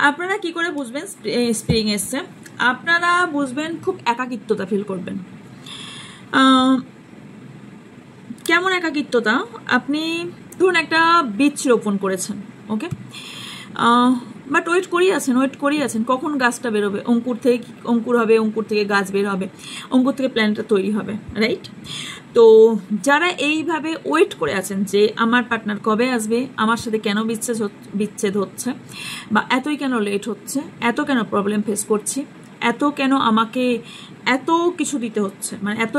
আপনারা কি করে বুঝবেন স্প্রিং এসছে? আপনারা বুঝবেন খুব একাকিত্বতা ফিল করবেন। কেমন একাকিত্বতা? আপনি ধরুন একটা বীজ রোপণ করেছেন, ওকে, বাট ওয়েট করিয়ে আছেন কখন গাছটা বেরোবে, অঙ্কুর হবে, অঙ্কুর থেকে গাছ বের হবে, অঙ্কুর থেকে প্ল্যান্টটা তৈরি হবে, রাইট? তো যারা এইভাবে ওয়েট করে আছেন যে আমার পার্টনার কবে আসবে, আমার সাথে কেন বিচ্ছেদ হচ্ছে, বা এতই কেন লেট হচ্ছে, এত কেন প্রবলেম ফেস করছি, এত কেন আমাকে এত কিছু দিতে হচ্ছে, মানে এত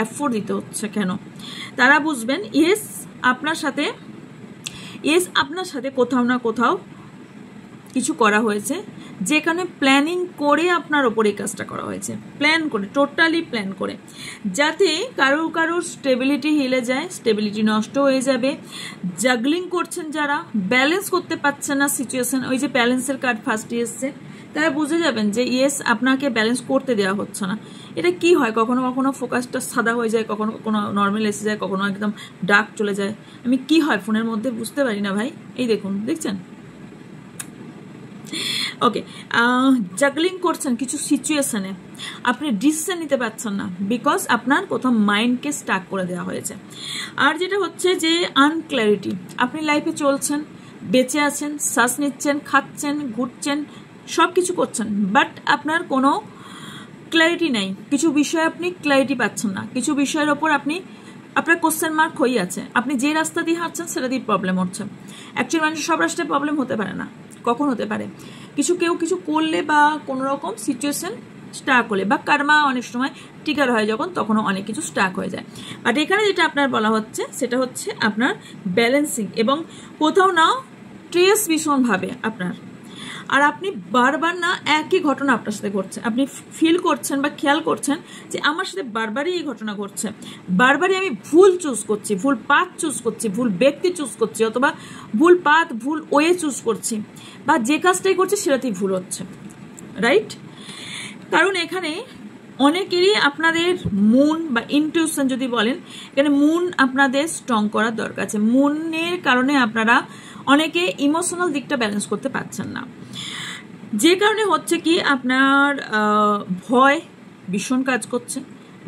এফোর্ট দিতে হচ্ছে কেন, তারা বুঝবেন ইয়েস আপনার সাথে কোথাও না কোথাও কিছু করা হয়েছে, যেখানে প্ল্যানিং করে আপনার ওপর এই কাজটা করা হয়েছে, প্ল্যান করে, টোটালি প্ল্যান করে, যাতে কারোর স্টেবিলিটি হিলে যায়, স্টেবিলিটি নষ্ট হয়ে যাবে। জাগলিং করছেন যারা, ব্যালেন্স করতে পারছেন না সিচুয়েশন, ওই যে ব্যালেন্সের কার্ড ফার্স্টে এসছে, তারা বুঝে যাবেন যে ইয়েস আপনাকে ব্যালেন্স করতে দেওয়া হচ্ছে না। এটা কি হয়, কখনো কখনো ফোকাসটা সাদা হয়ে যায়, কখনো কখনো নর্মাল এসে যায়, কখনো একদম ডার্ক চলে যায়। আমি কি হয় ফোনের মধ্যে বুঝতে পারি না ভাই। এই দেখুন, দেখছেন? ওকে, জাগলিং করছেন কিছু সিচুয়েশনে, আপনি ডিসিশন নিতে পারছেন না, বিকজ আপনার কোথাও মাইন্ডকে স্টাক করে দেওয়া হয়েছে। আর যেটা হচ্ছে যে আনক্ল্যারিটি, আপনি লাইফে চলছেন, বেঁচে আছেন, শ্বাস নিচ্ছেন, খাচ্ছেন, ঘুরছেন, সব কিছু করছেন, বাট আপনার কোনো ক্ল্যারিটি নাই, কিছু বিষয়ে আপনি ক্ল্যারিটি পাচ্ছেন না, কিছু বিষয়ের ওপর আপনার কোশ্চেন মার্ক হয়ে আছে, আপনি যে রাস্তা দিয়ে হাঁটছেন সেটা দিয়ে প্রবলেম হচ্ছে। অ্যাকচুয়ালি মানুষের সব রাস্তায় প্রবলেম হতে পারে না, কখন হতে পারে কেউ কিছু করলে বা কোনো রকম সিচুয়েশন স্টাক হলে, বা কার্মা অনেক সময় ট্রিগার হয় যখন, তখনও অনেক কিছু স্টাক হয়ে যায়। বাট এখানে যেটা আপনার বলা হচ্ছে সেটা হচ্ছে আপনার ব্যালেন্সিং, এবং কোথাও না স্ট্রেস ভীষণভাবে আপনার, আর আপনি বারবার না একই ঘটনা আপনার সাথে ঘটছে, আপনি ফিল করছেন বা খেয়াল করছেন যে আমার সাথে বারবারই এই ঘটনা ঘটছে, বারবারই আমি ভুল চুজ করছি, ভুল পাথ চুজ করছি, ভুল ব্যক্তি চুজ করছি, অথবা ভুল পাথ, ভুল ওয়ে চুজ করছি, বা যে কাজটাই করছি সেটাতেই ভুল হচ্ছে, রাইট? কারণ এখানে অনেকেরই আপনাদের মুন বা ইনটিউশন যদি বলেন, এখানে মুন আপনাদের স্ট্রং করার দরকার আছে। মুনের কারণে আপনারা অনেকে ইমোশনাল দিকটা ব্যালেন্স করতে পারছেন না, যে কারণে হচ্ছে কি আপনার ভয় ভীষণ কাজ করছে,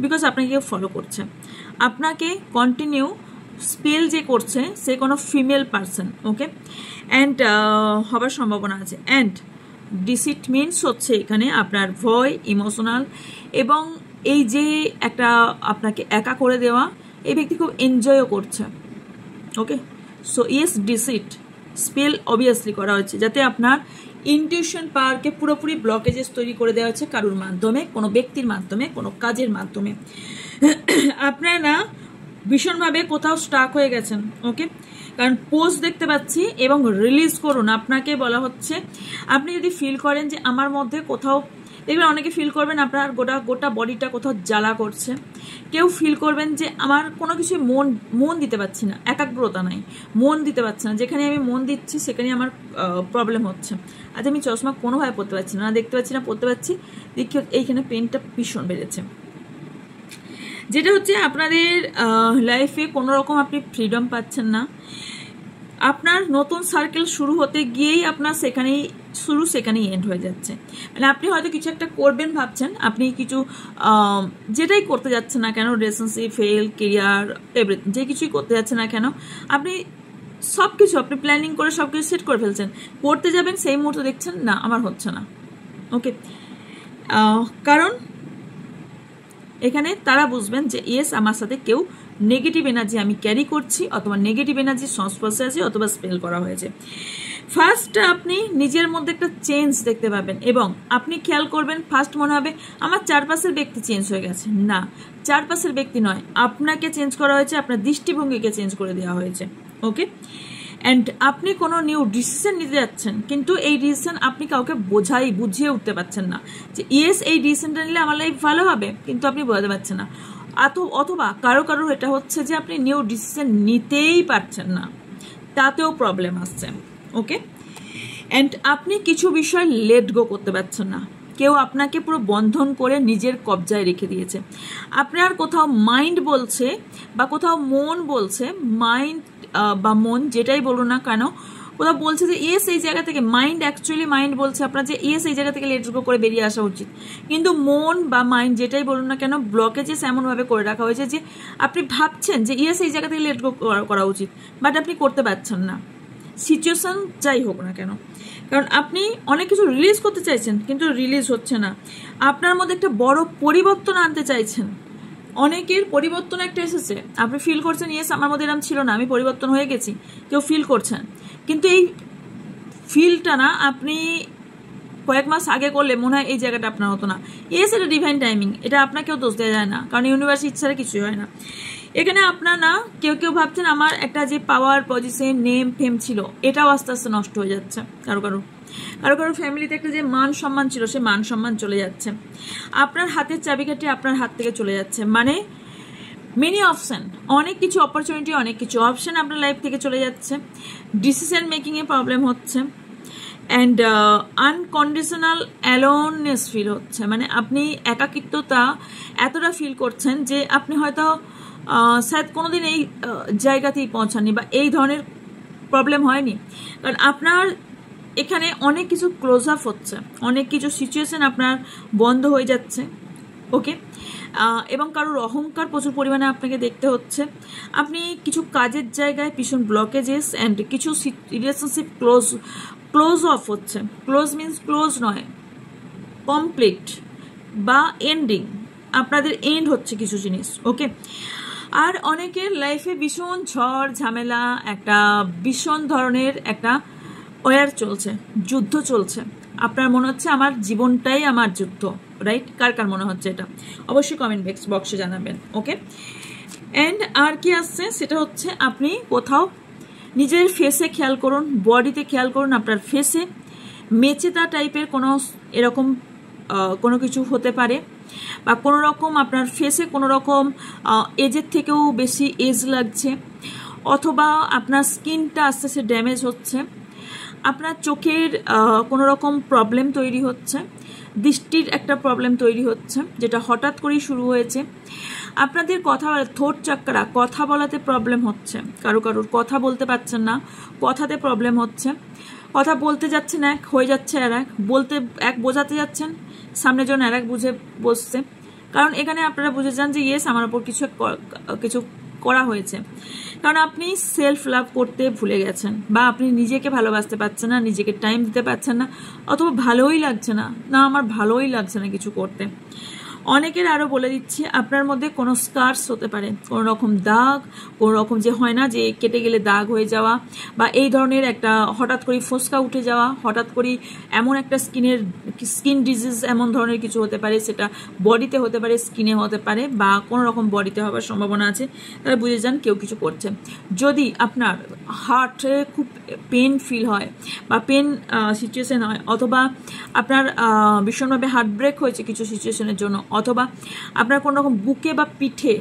বিকজ আপনাকে কেউ ফলো করছে, আপনাকে কন্টিনিউ স্পেল যে করছে সে কোনো ফিমেল পারসন, ওকে, অ্যান্ড হবার সম্ভাবনা আছে। অ্যান্ড ডিসিট মিনস হচ্ছে এখানে আপনার ভয়, ইমোশনাল, এবং এই যে একটা আপনাকে একা করে দেওয়া, এই ব্যক্তি খুব এনজয়ও করছে, okay. So yes, deceit spell obviously করা হচ্ছে, যাতে আপনার ইনটিউশন পাওয়ারকে পুরোপুরি ব্লকেজেস তৈরি করে দেওয়া হচ্ছে কারোর মাধ্যমে, কোনো ব্যক্তির মাধ্যমে, কোনো কাজের মাধ্যমে। আপনারা ভীষণভাবে কোথাও স্টাক হয়ে গেছেন, ওকে, কারণ পোস্ট দেখতে পাচ্ছি, এবং রিলিজ করুন। আপনাকে বলা হচ্ছে আপনি যদি ফিল করেন যে আমার মধ্যে কোথাও, দেখবেন অনেকে ফিল করবেন আপনার গোটা বডিটা কোথাও জ্বালা করছে, কেউ ফিল করবেন যে আমার কোনো কিছু মন দিতে পারছি না, একাগ্রতা নাই, মন দিতে পারছি না, যেখানে আমি মন দিচ্ছি সেখানে আমার প্রবলেম হচ্ছে। আজ আমি চশমা কোনোভাবে পড়তে পারছি না, দেখতে পাচ্ছি না, পড়তে পারছি, দেখি এইখানে পেনটা ভীষণ বেড়েছে। যেটা হচ্ছে আপনাদের লাইফে কোনো রকম আপনি ফ্রিডম পাচ্ছেন না, আপনার নতুন সার্কেল শুরু হতে গিয়েই আপনার সেখানেই শুরু, সেখানেই এন্ড হয়ে যাচ্ছে। মানে আপনি হয়তো কিছু একটা করবেন ভাবছেন, আপনি কিছু যেটাই করতে যাচ্ছেন না কেন, রিলেশনশিপ, হেলথ, কেরিয়ার, এভরিথিং, যে কিছুই করতে যাচ্ছেন না কেন, আপনি সব কিছু আপনি প্ল্যানিং করে সব কিছু সেট করে ফেলছেন, করতে যাবেন, সেই মুহূর্তে দেখছেন না আমার হচ্ছে না, ওকে। কারণ এখানে তারা বুঝবেন যে ইয়েস আমার সাথে কেউ নেগেটিভ এনার্জি আমি ক্যারি করছি, অথবা নেগেটিভ এনার্জির সংস্পর্শে আছে, অথবা স্পেল করা হয়েছে। ফার্স্ট আপনি নিজের মধ্যে একটা চেঞ্জ দেখতে পাবেন এবং আপনি খেয়াল করবেন ফার্স্ট মনে হবে আমার চারপাশের ব্যক্তি চেঞ্জ হয়ে গেছে। না, চারপাশের ব্যক্তি নয়, আপনাকে চেঞ্জ করা হয়েছে, আপনার দৃষ্টিভঙ্গিকে চেঞ্জ করে দেওয়া হয়েছে। ওকে, অ্যান্ড আপনি কোনো নিউ ডিসিশন নিতে যাচ্ছেন, কিন্তু এই ডিসিশন আপনি কাউকে বুঝিয়ে উঠতে পারছেন না যে ইয়েস এই ডিসিশনটা নিলে আমার লাইফ ভালো হবে, কিন্তু আপনি বোঝাতে পারছেন না। অথবা কারোর এটা হচ্ছে যে আপনি নিউ ডিসিশন নিতেই পারছেন না, তাতেও প্রবলেম আসছে। ওকে, অ্যান্ড আপনি কিছু বিষয় লেট গো করতে পারছেন না, কেউ আপনাকে পুরো বন্ধন করে নিজের কবজায় রেখে দিয়েছে। আপনার কোথাও মাইন্ড বলছে বা কোথাও মন বলছে, মাইন্ড বা মন যেটাই বলুন না কেন, কোথাও বলছে যে ইয়েস এই জায়গা থেকে, মাইন্ড বলছে আপনার যে ইয়েস এই জায়গা থেকে লেট গো করে বেরিয়ে আসা উচিত, কিন্তু মন বা মাইন্ড যেটাই বলুন না কেন ব্লকেজেস এমনভাবে করে রাখা হয়েছে যে আপনি ভাবছেন যে ইয়েস এই জায়গা থেকে লেট গো করা উচিত, বাট আপনি করতে পারছেন না, সিচুয়েশন যাই হোক না কেন। কারণ আপনি অনেক কিছু রিলিজ করতে চাইছেন কিন্তু রিলিজ হচ্ছে না, আপনার মধ্যে একটা বড় পরিবর্তন আনতে চাইছেন, অনেকের পরিবর্তন একটা এসেছে, আপনি ফিল করছেন ইয়েস আমার মধ্যে এরকম ছিল না, আমি পরিবর্তন হয়ে গেছি, কেউ ফিল করছেন, কিন্তু এই ফিলটা না আপনি কয়েক মাস আগে করলে মনে হয় এই জায়গাটা আপনার হতো না। ইয়েস, এটা ডিভাইন টাইমিং, এটা আপনাকেও দোষ দেওয়া যায় না, কারণ ইউনিভার্স ইচ্ছারে কিছুই হয় না। এখানে আপনার না কেউ ভাবছেন আমার একটা যে পাওয়ার পজিশন নেম ফেম ছিল এটাও আস্তে আস্তে নষ্ট হয়ে যাচ্ছে, কারো ফ্যামিলিতে একটা যে মান সম্মান ছিল সে মান সম্মান চলে যাচ্ছে, আপনার হাতের চাবিকাঠি আপনার হাত থেকে চলে যাচ্ছে, মানে মেনি অপশন, অনেক কিছু অপরচুনিটি, অনেক কিছু অপশন আপনার লাইফ থেকে চলে যাচ্ছে, ডিসিশন মেকিংয়ে প্রবলেম হচ্ছে, অ্যান্ড আনকন্ডিশনাল অ্যালোননেস ফিল হচ্ছে, মানে আপনি একাকিত্বতা এতটা ফিল করছেন যে আপনি হয়তো শায়দ কোনোদিন এই জায়গাতেই পৌঁছাননি বা এই ধরনের প্রবলেম হয়নি, কারণ আপনার এখানে অনেক কিছু ক্লোজ আপ হচ্ছে, অনেক কিছু সিচুয়েশন আপনার বন্ধ হয়ে যাচ্ছে। ওকে, এবং কারোর অহংকার প্রচুর পরিমাণে আপনাকে দেখতে হচ্ছে, আপনি কিছু কাজের জায়গায় ভীষণ ব্লকেজেস অ্যান্ড কিছু রিলেশনশিপ ক্লোজ অফ হচ্ছে, ক্লোজ মিনস ক্লোজ নয়, কমপ্লিট বা এন্ডিং, আপনাদের এন্ড হচ্ছে কিছু জিনিস। ওকে, আর অনেকের লাইফে ভীষণ ঝড় ঝামেলা, একটা ভীষণ ধরনের একটা ওয়ার চলছে, যুদ্ধ চলছে, আপনার মনে হচ্ছে আমার জীবনটাই আমার যুদ্ধ, রাইট? কার মনে হচ্ছে এটা অবশ্যই কমেন্ট বক্সে জানাবেন। ওকে, অ্যান্ড আর কি আসছে সেটা হচ্ছে আপনি কোথাও নিজের ফেসে খেয়াল করুন, বডিতে খেয়াল করুন, আপনার ফেসে মেচেতা টাইপের কোনো এরকম কোনো কিছু হতে পারে, বা কোনো রকম আপনার ফেসে কোনো রকম এজের থেকেও বেশি এজ লাগছে, অথবা আপনার স্কিনটা আস্তে আস্তে ড্যামেজ হচ্ছে, আপনার চোখের কোনো রকম প্রবলেম তৈরি হচ্ছে, দৃষ্টির একটা প্রবলেম তৈরি হচ্ছে যেটা হঠাৎ করেই শুরু হয়েছে, আপনাদের কথা থ্রোট চাকরা কথা বলাতে প্রবলেম হচ্ছে, কারোর কথা বলতে পারছেন না, কথাতে প্রবলেম হচ্ছে, কথা বলতে যাচ্ছেন এক হয়ে যাচ্ছে আর এক, বলতে এক বোঝাতে যাচ্ছেন সামনে জন আর এক বুঝে বসছে, কারণ এখানে আপনারা বুঝে যান যে ইয়েস আমার ওপর কিছু করা হয়েছে, কারণ আপনি সেলফ লাভ করতে ভুলে গেছেন, বা আপনি নিজেকে ভালোবাসতে পারছেন না, নিজেকে টাইম দিতে পারছেন না, অথবা ভালোই লাগছে না, আমার ভালোই লাগছে না কিছু করতে। অনেকের আরও বলে দিচ্ছি আপনার মধ্যে কোনো স্কার্স হতে পারে, কোনো রকম দাগ, কোনো রকম যে হয় না যে কেটে গেলে দাগ হয়ে যাওয়া, বা এই ধরনের একটা হঠাৎ করে ফোসকা উঠে যাওয়া, হঠাৎ করে এমন একটা স্কিন ডিজিজ এমন ধরনের কিছু হতে পারে, সেটা বডিতে হতে পারে, স্কিনে হতে পারে, বা কোনো রকম বডিতে হওয়ার সম্ভাবনা আছে, তাহলে বুঝে যান কেউ কিছু করছে। যদি আপনার হার্টে খুব পেন ফিল হয় বা পেন সিচুয়েশন হয়, অথবা আপনার ভীষণভাবে হার্ট ব্রেক হয়েছে কিছু সিচুয়েশনের জন্য, অথবা আপনার কোনো রকম বুকে বা পিঠে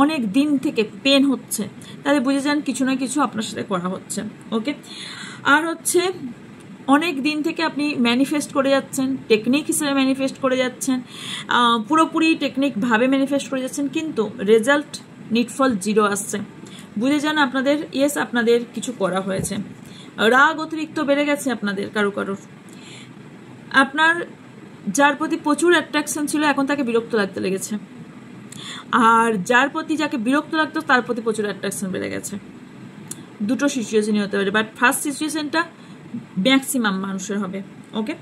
অনেক দিন থেকে পেন হচ্ছে, তাহলে বুঝে যান কিছু না কিছু আপনার সাথে করা হচ্ছে। ওকে, আর হচ্ছে অনেক দিন থেকে আপনি ম্যানিফেস্ট করে যাচ্ছেন, টেকনিক হিসেবে ম্যানিফেস্ট করে যাচ্ছেন, পুরোপুরি টেকনিকভাবে ম্যানিফেস্ট করে যাচ্ছেন, কিন্তু রেজাল্ট নিটফল 0 আসছে, বুঝে যান আপনাদের কিছু করা হয়েছে, রাগ অতিরিক্ত বেড়ে গেছে আপনাদের কারোর, আপনার যার প্রতি প্রচুর অ্যাট্রাকশন ছিল এখন তাকে বিরক্ত লাগতে লেগেছে, আর যার প্রতি যাকে বিরক্ত লাগতো তার প্রতি প্রচুর অ্যাট্রাকশন বেড়ে গেছে। দুটো সিচুয়েশনই হতে পারে, বাট ফার্স্ট সিচুয়েশনটা ম্যাক্সিমাম মানুষের হবে। ওকে,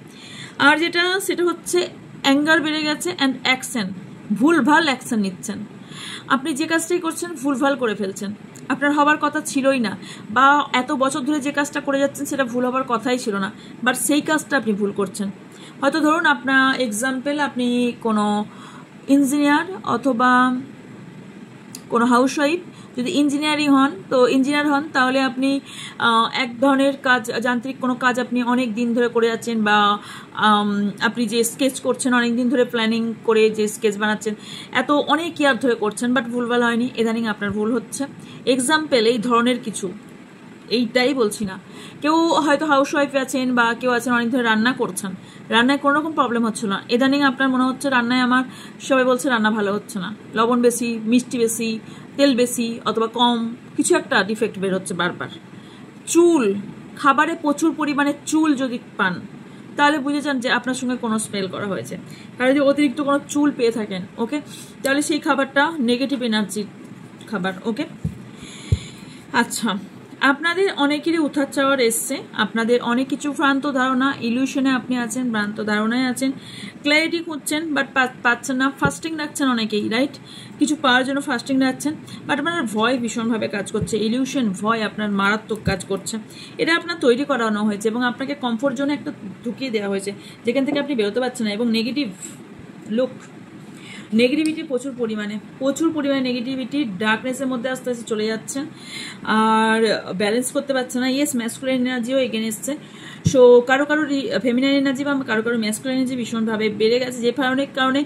আর সেটা হচ্ছে অ্যাঙ্গার বেড়ে গেছে অ্যান্ড অ্যাকশন, ভুলভাল অ্যাকশন নিচ্ছেন, আপনি যে কাজটাই করছেন ভুলভাল করে ফেলছেন, আপনার হবার কথা ছিলই না, বা এত বছর ধরে যে কাজটা করে যাচ্ছেন সেটা ভুল হবার কথাই ছিল না, বাট সেই কাজটা আপনি ভুল করছেন। হয়তো ধরুন আপনার এক্সাম্পল, আপনি কোনো ইঞ্জিনিয়ার অথবা কোনো হাউসওয়াইফ, যদি ইঞ্জিনিয়ার হন তাহলে আপনি এক ধরনের কাজ, যান্ত্রিক কোনো কাজ আপনি অনেক দিন ধরে করে যাচ্ছেন, বা আপনি যে স্কেচ করছেন অনেক দিন ধরে প্ল্যানিং করে যে স্কেচ বানাচ্ছেন এত অনেক ইয়ার ধরে করছেন, বাট ভুলভাল হয়নি, ইদানিং আপনার ভুল হচ্ছে। এক্সাম্পল এই ধরনের কিছু, এইটাই বলছি না। কেউ হয়তো হাউসওয়াইফ আছেন বা কেউ আছেন অনেক ধরে রান্না করছেন, রান্নায় কোনো রকম প্রবলেম হচ্ছে না, ইদানিং আপনার মনে হচ্ছে রান্নায় আমার সবাই বলছে রান্না ভালো হচ্ছে না, লবণ বেশি, মিষ্টি বেশি, তেল বেশি অথবা কম, কিছু একটা ডিফেক্ট বের হচ্ছে বারবার। চুল, খাবারে প্রচুর পরিমাণে চুল যদি পান তাহলে বুঝে যান যে আপনার সঙ্গে কোনো স্মেল করা হয়েছে। কারণ যদি অতিরিক্ত কোনো চুল পেয়ে থাকেন, ওকে, তাহলে সেই খাবারটা নেগেটিভ এনার্জির খাবার। ওকে, আচ্ছা, আপনাদের অনেকেরই উঠার চাওয়ার এসছে, আপনাদের অনেক কিছু ভ্রান্ত ধারণা, ইলিউশনে আপনি আছেন, ভ্রান্ত ধারণায় আছেন, ক্ল্যারিটি খুঁজছেন বাট পাচ্ছেন না, ফাস্টিং রাখছেন অনেকেই, রাইট, কিছু পাওয়ার জন্য ফাস্টিং রাখছেন, বাট আপনার ভয় ভীষণভাবে কাজ করছে, ইলিউশন ভয় আপনার মারাত্মক কাজ করছে, এটা আপনার তৈরি করানো হয়েছে এবং আপনাকে কমফোর্ট জোনে একটা ঢুকিয়ে দেওয়া হয়েছে যেখান থেকে আপনি বেরোতে পারছেন না। এবং নেগেটিভ লুক, নেগেটিভিটি প্রচুর পরিমাণে নেগেটিভিটি, ডার্কনেসের মধ্যে আস্তে আস্তে চলে যাচ্ছেন আর ব্যালেন্স করতে পারছে না। ইয়েস, ম্যাসকুলাইন এনার্জিও এগেন এসছে। সো কারো ফেমিনাইন এনার্জি বা কারো ম্যাসকুলাইন এনার্জি ভীষণভাবে বেড়ে গেছে, যে কারণে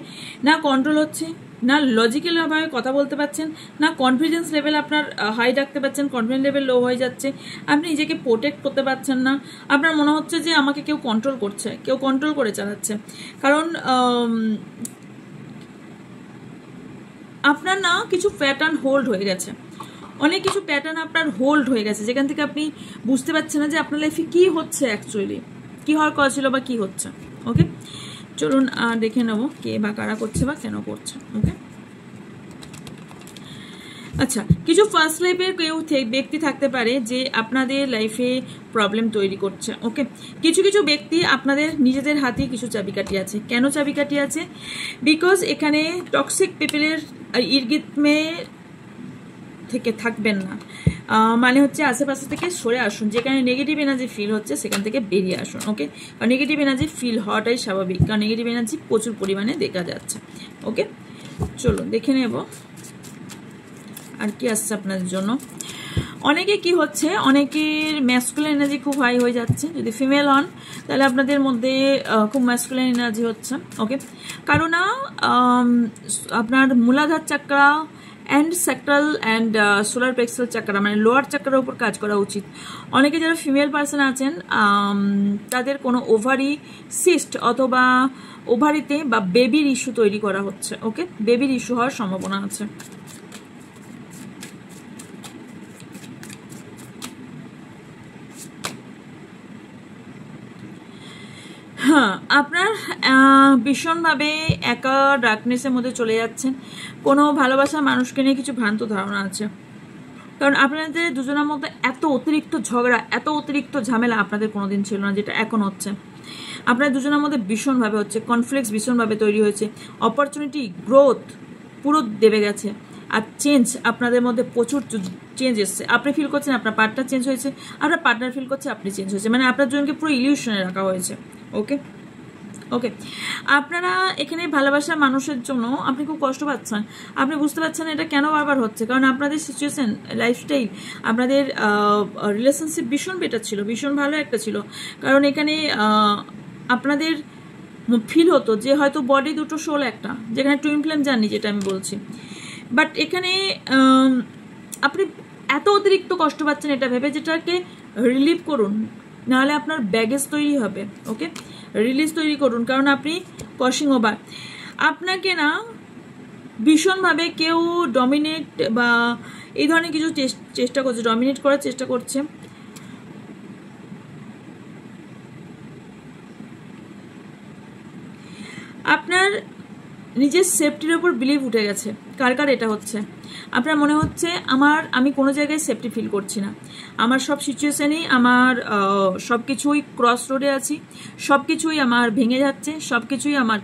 না কন্ট্রোল হচ্ছে, না লজিক্যালভাবে কথা বলতে পারছেন, না কনফিডেন্স লেভেল আপনার হাই রাখতে পারছেন, কনফিডেন্স লেভেল লো হয়ে যাচ্ছে, আপনি নিজেকে প্রোটেক্ট করতে পারছেন না, আপনার মনে হচ্ছে যে আমাকে কেউ কন্ট্রোল করছে, কেউ কন্ট্রোল করে চালাচ্ছে। কারণ আপনার না কিছু প্যাটার্ন হোল্ড হয়ে গেছে, অনেক কিছু প্যাটার্ন আপনার হোল্ড হয়ে গেছে, যেখান থেকে আপনি বুঝতে পারছেন না যে আপনার লাইফে কী হচ্ছে, অ্যাকচুয়ালি কী হওয়ার কথা ছিল বা কী হচ্ছে। ওকে, চলুন দেখে নেবো কে বা কারা করছে বা কেন করছে। ওকে, আচ্ছা, কিছু ফার্স্ট লাইফের কেউ ব্যক্তি থাকতে পারে যে আপনাদের লাইফে প্রবলেম তৈরি করছে। ওকে, কিছু কিছু ব্যক্তি আপনাদের নিজেদের হাতে কিছু চাবিকাঠি আছে। কেন চাবিকাঠি আছে? বিকজ এখানে টক্সিক পিপলের ইর্গিতমে থেকে থাকবেন না, মানে হচ্ছে আশেপাশে থেকে সরে আসুন, যেখানে নেগেটিভ এনার্জি ফিল হচ্ছে সেখান থেকে বেরিয়ে আসুন। ওকে, কারণ নেগেটিভ এনার্জি ফিল হওয়াটাই স্বাভাবিক, কারণ নেগেটিভ এনার্জি প্রচুর পরিমাণে দেখা যাচ্ছে। ওকে, চলুন দেখে নেব আর কি আসছে আপনাদের জন্য। অনেকে কি হচ্ছে, অনেকের ম্যাসকুলাইন এনার্জি খুব হাই হয়ে যাচ্ছে। যদি ফিমেল হন তাহলে আপনাদের মধ্যে খুব ম্যাসকুলাইন এনার্জি হচ্ছে। ওকে, কারণ আপনার Muladhara chakra and sacral and solar plexus chakra, মানে লোয়ার চাকরার উপর কাজ করা উচিত। অনেকে যারা ফিমেল পার্সন আছেন তাদের কোনো ওভারি সিস্ট অথবা ওভারিতে বা বেবির ইস্যু তৈরি করা হচ্ছে। ওকে, বেবির ইস্যু হওয়ার সম্ভাবনা আছে। হ্যাঁ, আপনার ভীষণভাবে একা ডার্কনেসের মধ্যে চলে যাচ্ছেন, কোনো ভালোবাসার মানুষকে নিয়ে কিছু ভ্রান্ত ধারণা আছে। কারণ আপনাদের দুজনের মধ্যে এত অতিরিক্ত ঝগড়া, এত অতিরিক্ত ঝামেলা আপনাদের কোনোদিন ছিল না, যেটা এখন হচ্ছে। আপনাদের দুজনের মধ্যে ভীষণভাবে হচ্ছে, কনফ্লিক্ট ভীষণভাবে তৈরি হয়েছে, অপরচুনিটি গ্রোথ পুরো দেবে গেছে। আর চেঞ্জ, আপনাদের মধ্যে প্রচুর চেঞ্জ এসছে। আপনি ফিল করছেন আপনার পার্টনার চেঞ্জ হয়েছে, আপনার পার্টনার ফিল করছে আপনি চেঞ্জ হয়েছে, মানে আপনার জনকে পুরো ইলিউশনে রাখা হয়েছে। ওকে ওকে, আপনারা এখানে ভালোবাসার মানুষের জন্য আপনি খুব কষ্ট পাচ্ছেন, আপনি বুঝতে পারছেন এটা কেন বারবার হচ্ছে। কারণ আপনাদের সিচুয়েশন, লাইফস্টাইল, আপনাদের রিলেশনশিপ ভীষণ বেটার ছিল, ভীষণ ভালো একটা ছিল। কারণ এখানে আপনাদের ফিল হতো যে হয়তো বডি দুটো সোল একটা, যেখানে টুইন ফ্লেম জার্নি যেটা আমি বলছি। বাট এখানে আপনি এত অতিরিক্ত কষ্ট পাচ্ছেন এটা ভেবে, যেটাকে রিলিভ করুন, নাহলে আপনার ব্যাগেজ তৈরি হবে। ওকে, রিলিজ তৈরি করুন, কারণ আপনি ক্রসিং ওভার। আপনাকে না ভীষণভাবে কেউ ডমিনেট বা এই ধরনের কিছু চেষ্টা করছে, ডমিনেট করার চেষ্টা করছে। আপনার নিজের সেফটির ওপর বিলিভ উঠে গেছে। কার কার এটা হচ্ছে? আপনার মনে হচ্ছে আমি কোনো জায়গায় সেফটি ফিল করছি না, আমার সব সিচুয়েশানেই আমার সব কিছুই ক্রস রোডে আছি, সব কিছুই আমার ভেঙে যাচ্ছে, সব কিছুই আমার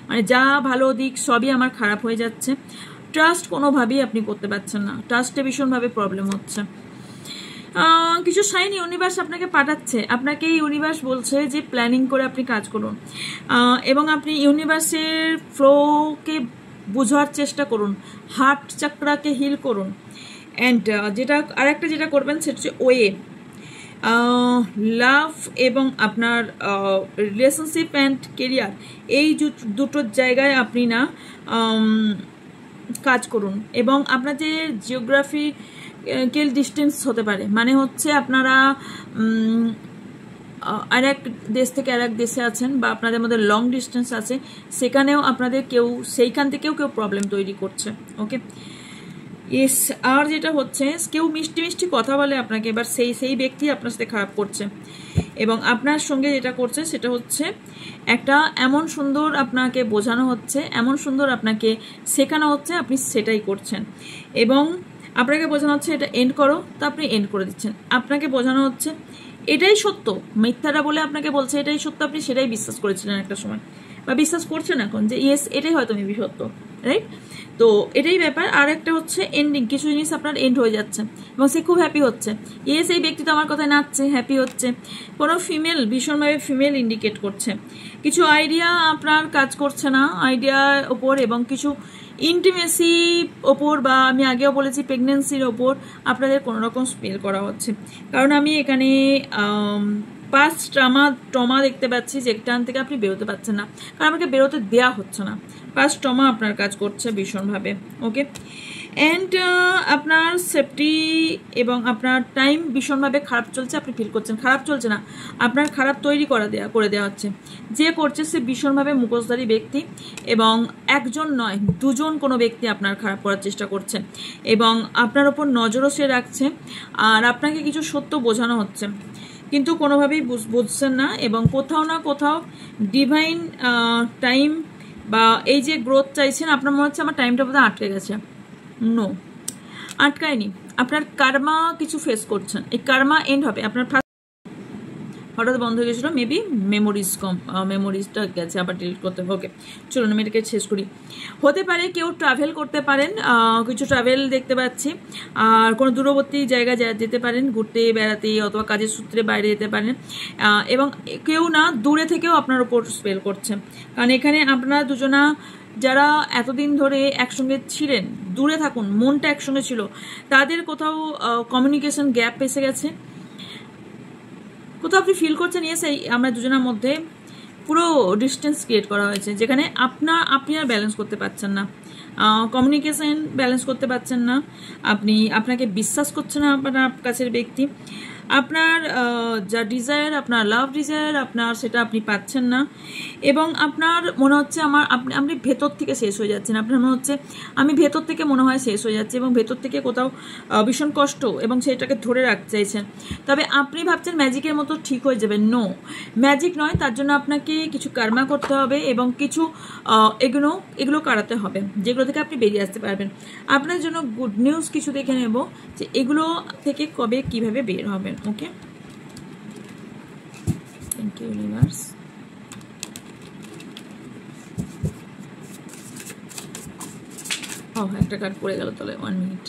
মানে যা ভালো দিক সবই আমার খারাপ হয়ে যাচ্ছে। ট্রাস্ট কোনোভাবেই আপনি করতে পারছেন না, ট্রাস্টে ভীষণভাবে প্রবলেম হচ্ছে। কিছু সাইন ইউনিভার্স আপনাকে পাঠাচ্ছে, আপনাকে ইউনিভার্স বলছে যে প্ল্যানিং করে আপনি কাজ করুন এবং আপনি ইউনিভার্সের ফ্লোকে বোঝার চেষ্টা করুন, হার্ট চাকরাকে হিল করুন। অ্যান্ড আরেকটা যেটা করবেন সেটা হচ্ছে ওয়ে লাভ এবং আপনার রিলেশনশিপ অ্যান্ড কেরিয়ার, এই দুটো জায়গায় আপনি না কাজ করুন। এবং আপনার যে জিওগ্রাফিক্যাল ডিস্টেন্স হতে পারে, মানে হচ্ছে আপনারা আর এক দেশ থেকে আর এক দেশে আছেন বা আপনাদের মধ্যে লং ডিস্টেন্স আছে, সেখানেও আপনাদের সেইখান থেকেও কেউ প্রবলেম তৈরি করছে। ওকে, ইয়েস। আর যেটা হচ্ছে কেউ মিষ্টি মিষ্টি কথা বলে আপনাকে, এবার সেই ব্যক্তি আপনার সাথে খারাপ করছে এবং আপনার সঙ্গে যেটা করছে সেটা হচ্ছে একটা এমন সুন্দর আপনাকে বোঝানো হচ্ছে, এমন সুন্দর আপনাকে শেখানো হচ্ছে, আপনি সেটাই করছেন। এবং আপনাকে বোঝানো হচ্ছে এটা এন্ড করো, তা আপনি এন্ড করে দিচ্ছেন। আপনাকে বোঝানো হচ্ছে এটাই সত্য, মিথ্যাটা বলে আপনাকে বলছে এটাই সত্য, আপনি সেটাই বিশ্বাস করেছিলেন একটা সময় বা বিশ্বাস করছেন এখন যে ইয়েস এটাই হয়তো মেবি সত্য, রাইট? তো এটাই ব্যাপার। আর একটা হচ্ছে এন্ডিং, কিছু জিনিস আপনার এন্ড হয়ে যাচ্ছে এবং সে খুব হ্যাপি হচ্ছে, ইয়েস এই ব্যক্তি তো আমার কথায় নাচছে, হ্যাপি হচ্ছে। কোনো ফিমেল, ভীষণভাবে ফিমেল ইন্ডিকেট করছে, কিছু আইডিয়া আপনার কাজ করছে না আইডিয়ার ওপর, এবং কিছু ইন্টিমেসি ওপর বা আমি আগেও বলেছি প্রেগনেন্সির ওপর আপনাদের কোনো রকম স্পেল করা হচ্ছে। কারণ আমি এখানে পাস্ট ট্রমা দেখতে পাচ্ছি, যেখান থেকে আপনি বেরোতে পারছেন না, কারণ আমাকে বেরোতে দেওয়া হচ্ছে না। পাস্ট ট্রমা আপনার কাজ করছে ভীষণভাবে। ওকে, অ্যান্ড আপনার সেফটি এবং আপনার টাইম ভীষণভাবে খারাপ চলছে, আপনি ফিল করছেন খারাপ চলছে না, আপনার খারাপ তৈরি করে দেওয়া হচ্ছে। যে করছে সে ভীষণভাবে মুখোশধারী ব্যক্তি এবং একজন নয় দুজন কোনো ব্যক্তি আপনার খারাপ করার চেষ্টা করছে এবং আপনার ওপর নজরও সে রাখছে। আর আপনাকে কিছু সত্য বোঝানো হচ্ছে কিন্তু কোনোভাবেই বুঝছেন না, এবং কোথাও না কোথাও ডিভাইন টাইম বা এই যে গ্রোথ চাইছেন, আপনার মনে হচ্ছে আমার টাইমটা বোধহয় আটকে গেছে। নো, আটকায়নি, আপনার কার্মা কিছু ফেস করছেন, এই কার্মা এন্ড হবে। আপনার হঠাৎ বন্ধ হয়ে গেছিলো, মেবি মেমোরিজটা গেছে, আবার ডিলিট করতে হবে। ওকে, চলুন আমি এটাকে শেষ করি। হতে পারে কেউ ট্রাভেল করতে পারেন, কিছু ট্রাভেল দেখতে পাচ্ছি, আর কোনো দূরবর্তী জায়গায় যেতে পারেন ঘুরতে বেড়াতে, অথবা কাজের সূত্রে বাইরে যেতে পারেন। এবং কেউ না দূরে থেকেও আপনার উপর স্পেল করছে, কারণ এখানে আপনারা দুজনা যারা এতদিন ধরে একসঙ্গে ছিলেন, দূরে থাকুন মনটা একসঙ্গে ছিল, তাদের কোথাও কমিউনিকেশন গ্যাপ এসে গেছে, কোথাও আপনি ফিল করছেন ইয়েস এই আমরা দুজনের মধ্যে পুরো ডিস্টেন্স ক্রিয়েট করা হয়েছে, যেখানে আপনি আর ব্যালেন্স করতে পারছেন না, কমিউনিকেশন ব্যালেন্স করতে পারছেন না, আপনাকে বিশ্বাস করছে না আপনার কাছের ব্যক্তি, আপনার যা ডিজায়ার, আপনার লাভ ডিজায়ার আপনার, সেটা আপনি পাচ্ছেন না, এবং আপনার মনে হচ্ছে আপনি ভেতর থেকে শেষ হয়ে যাচ্ছেন। আপনার মনে হচ্ছে আমি ভেতর থেকে মনে হয় শেষ হয়ে যাচ্ছে, এবং ভেতর থেকে কোথাও ভীষণ কষ্ট এবং সেটাকে ধরে রাখতে চাইছেন। তবে আপনি ভাবছেন ম্যাজিকের মতো ঠিক হয়ে যাবে, নো, ম্যাজিক নয়, তার জন্য আপনাকে কিছু কার্মা করতে হবে এবং কিছু এগুলো কাটাতে হবে, যেগুলো থেকে আপনি বেরিয়ে আসতে পারবেন। আপনার জন্য গুড নিউজ কিছু দেখে নেব যে এগুলো থেকে কবে কিভাবে বের হবেন। ওকে, থ্যাংক ইউ ইউনিভার্স। একটা কার্ড পড়ে গেল, তাহলে 1 মিনিট।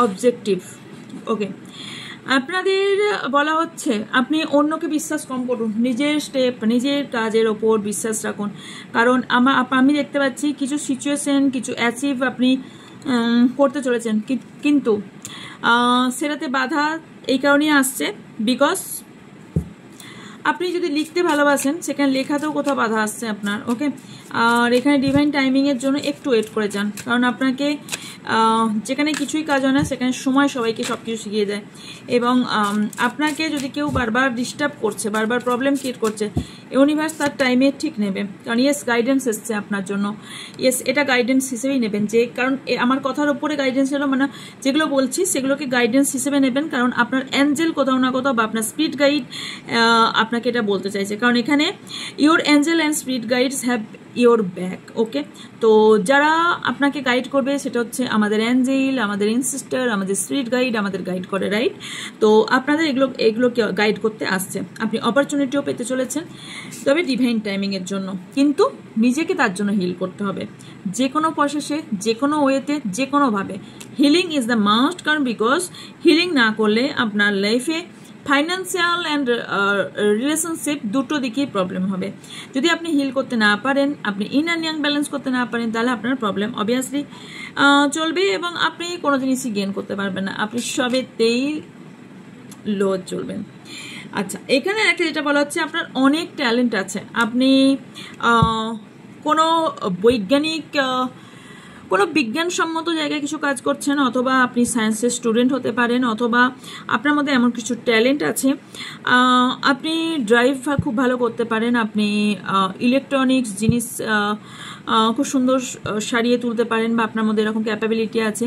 অবজেক্টিভ। ওকে, আপনাদের বলা হচ্ছে আপনি অন্যকে বিশ্বাস কম করুন, নিজের স্টেপ নিজের কাজের ওপর বিশ্বাস রাখুন, কারণ আমি দেখতে পাচ্ছি কিছু সিচুয়েশন, কিছু অ্যাচিভ আপনি করতে চলেছেন, কিন্তু সেটাতে বাধা এই কারণেই আসছে বিকজ আপনি যদি লিখতে ভালোবাসেন, সেখানে লেখাতেও কোথাও বাধা আসছে আপনার। ওকে, আর এখানে ডিভাইন টাইমিংয়ের জন্য একটু ওয়েট করে যান, কারণ আপনাকে যেখানে কিছুই কাজ হয় না সেখানে সময় সবাইকে সব কিছু শিখিয়ে দেয়, এবং আপনাকে যদি কেউ বারবার ডিস্টার্ব করছে, বারবার প্রবলেম ক্রিয়েট করছে, ইউনিভার্স তার টাইমে ঠিক নেবে, কারণ ইয়েস গাইডেন্স এসছে আপনার জন্য, ইয়েস এটা গাইডেন্স হিসেবেই নেবেন, যে কারণ আমার কথার উপরে গাইডেন্স এলো, মানে যেগুলো বলছি সেগুলোকে গাইডেন্স হিসেবে নেবেন, কারণ আপনার অ্যাঞ্জেল কোথাও না কোথাও বা আপনার স্পিরিট গাইড আপনাকে এটা বলতে চাইছে, কারণ এখানে your angel and spirit guides have your back. Okay, তো যারা আপনাকে গাইড করবে সেটা হচ্ছে আমাদের অ্যাঞ্জেল, আমাদের ইনসিস্টার, আমাদের স্পিরিট গাইড আমাদের গাইড করে, রাইট? তো আপনাদের এগুলোকে গাইড করতে আসছে, আপনি অপরচুনিটিও পেতে চলেছেন, তবে ডিভাইন টাইমিংয়ের জন্য। কিন্তু নিজেকে তার জন্য হিল করতে হবে, যে কোনো প্রসেসে, যে কোনো ওয়েতে, যে কোনোভাবে। হিলিং ইজ দ্য মাস্ট, কারণ বিকজ হিলিং না করলে আপনার লাইফে ফাইন্যান্সিয়াল অ্যান্ড রিলেশনশিপ দুটো দিকেই প্রবলেম হবে। যদি আপনি হিল করতে না পারেন, আপনি ইন অ্যান্ড ইয়াং ব্যালেন্স করতে না পারেন, তাহলে আপনার প্রবলেম অবভিয়াসলি চলবে এবং আপনি কোনো জিনিসই গেইন করতে পারবেন না, আপনি সবেতেই লো চলবেন। আচ্ছা, এখানে একটা যেটা বলা হচ্ছে আপনার অনেক ট্যালেন্ট আছে, আপনি কোনো বৈজ্ঞানিক কোনো বিজ্ঞানসম্মত জায়গায় কিছু কাজ করছেন, অথবা আপনি সায়েন্সের স্টুডেন্ট হতে পারেন, অথবা আপনার মধ্যে এমন কিছু ট্যালেন্ট আছে, আপনি ড্রাইভ খুব ভালো করতে পারেন, আপনি ইলেকট্রনিক্স জিনিস খুব সুন্দর সারিয়ে তুলতে পারেন, বা আপনার মধ্যে এরকম ক্যাপাবিলিটি আছে,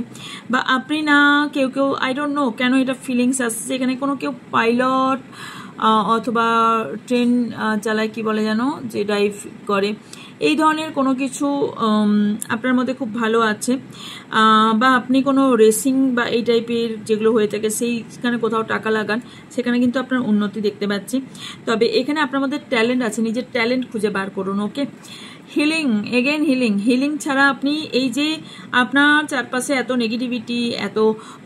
বা আপনি না কেউ আই ডোন্ট নো কেন এটা ফিলিংস আসছে, এখানে কোনো কেউ পাইলট অথবা ট্রেন চালায়, কি বলে যেন, যে ড্রাইভ করে, এই ধরনের কোনো কিছু আপনার মধ্যে খুব ভালো আছে, বা আপনি কোনো রেসিং বা এই টাইপের যেগুলো হয়ে থাকে সেইখানে কোথাও টাকা লাগান, সেখানে কিন্তু আপনার উন্নতি দেখতে পাচ্ছি। তবে এখানে আপনার মধ্যে ট্যালেন্ট আছে, নিজের ট্যালেন্ট খুঁজে বার করুন। ওকে, হিলিং, এগেন হিলিং ছাড়া আপনি এই যে আপনার চারপাশে এত নেগেটিভিটি, এত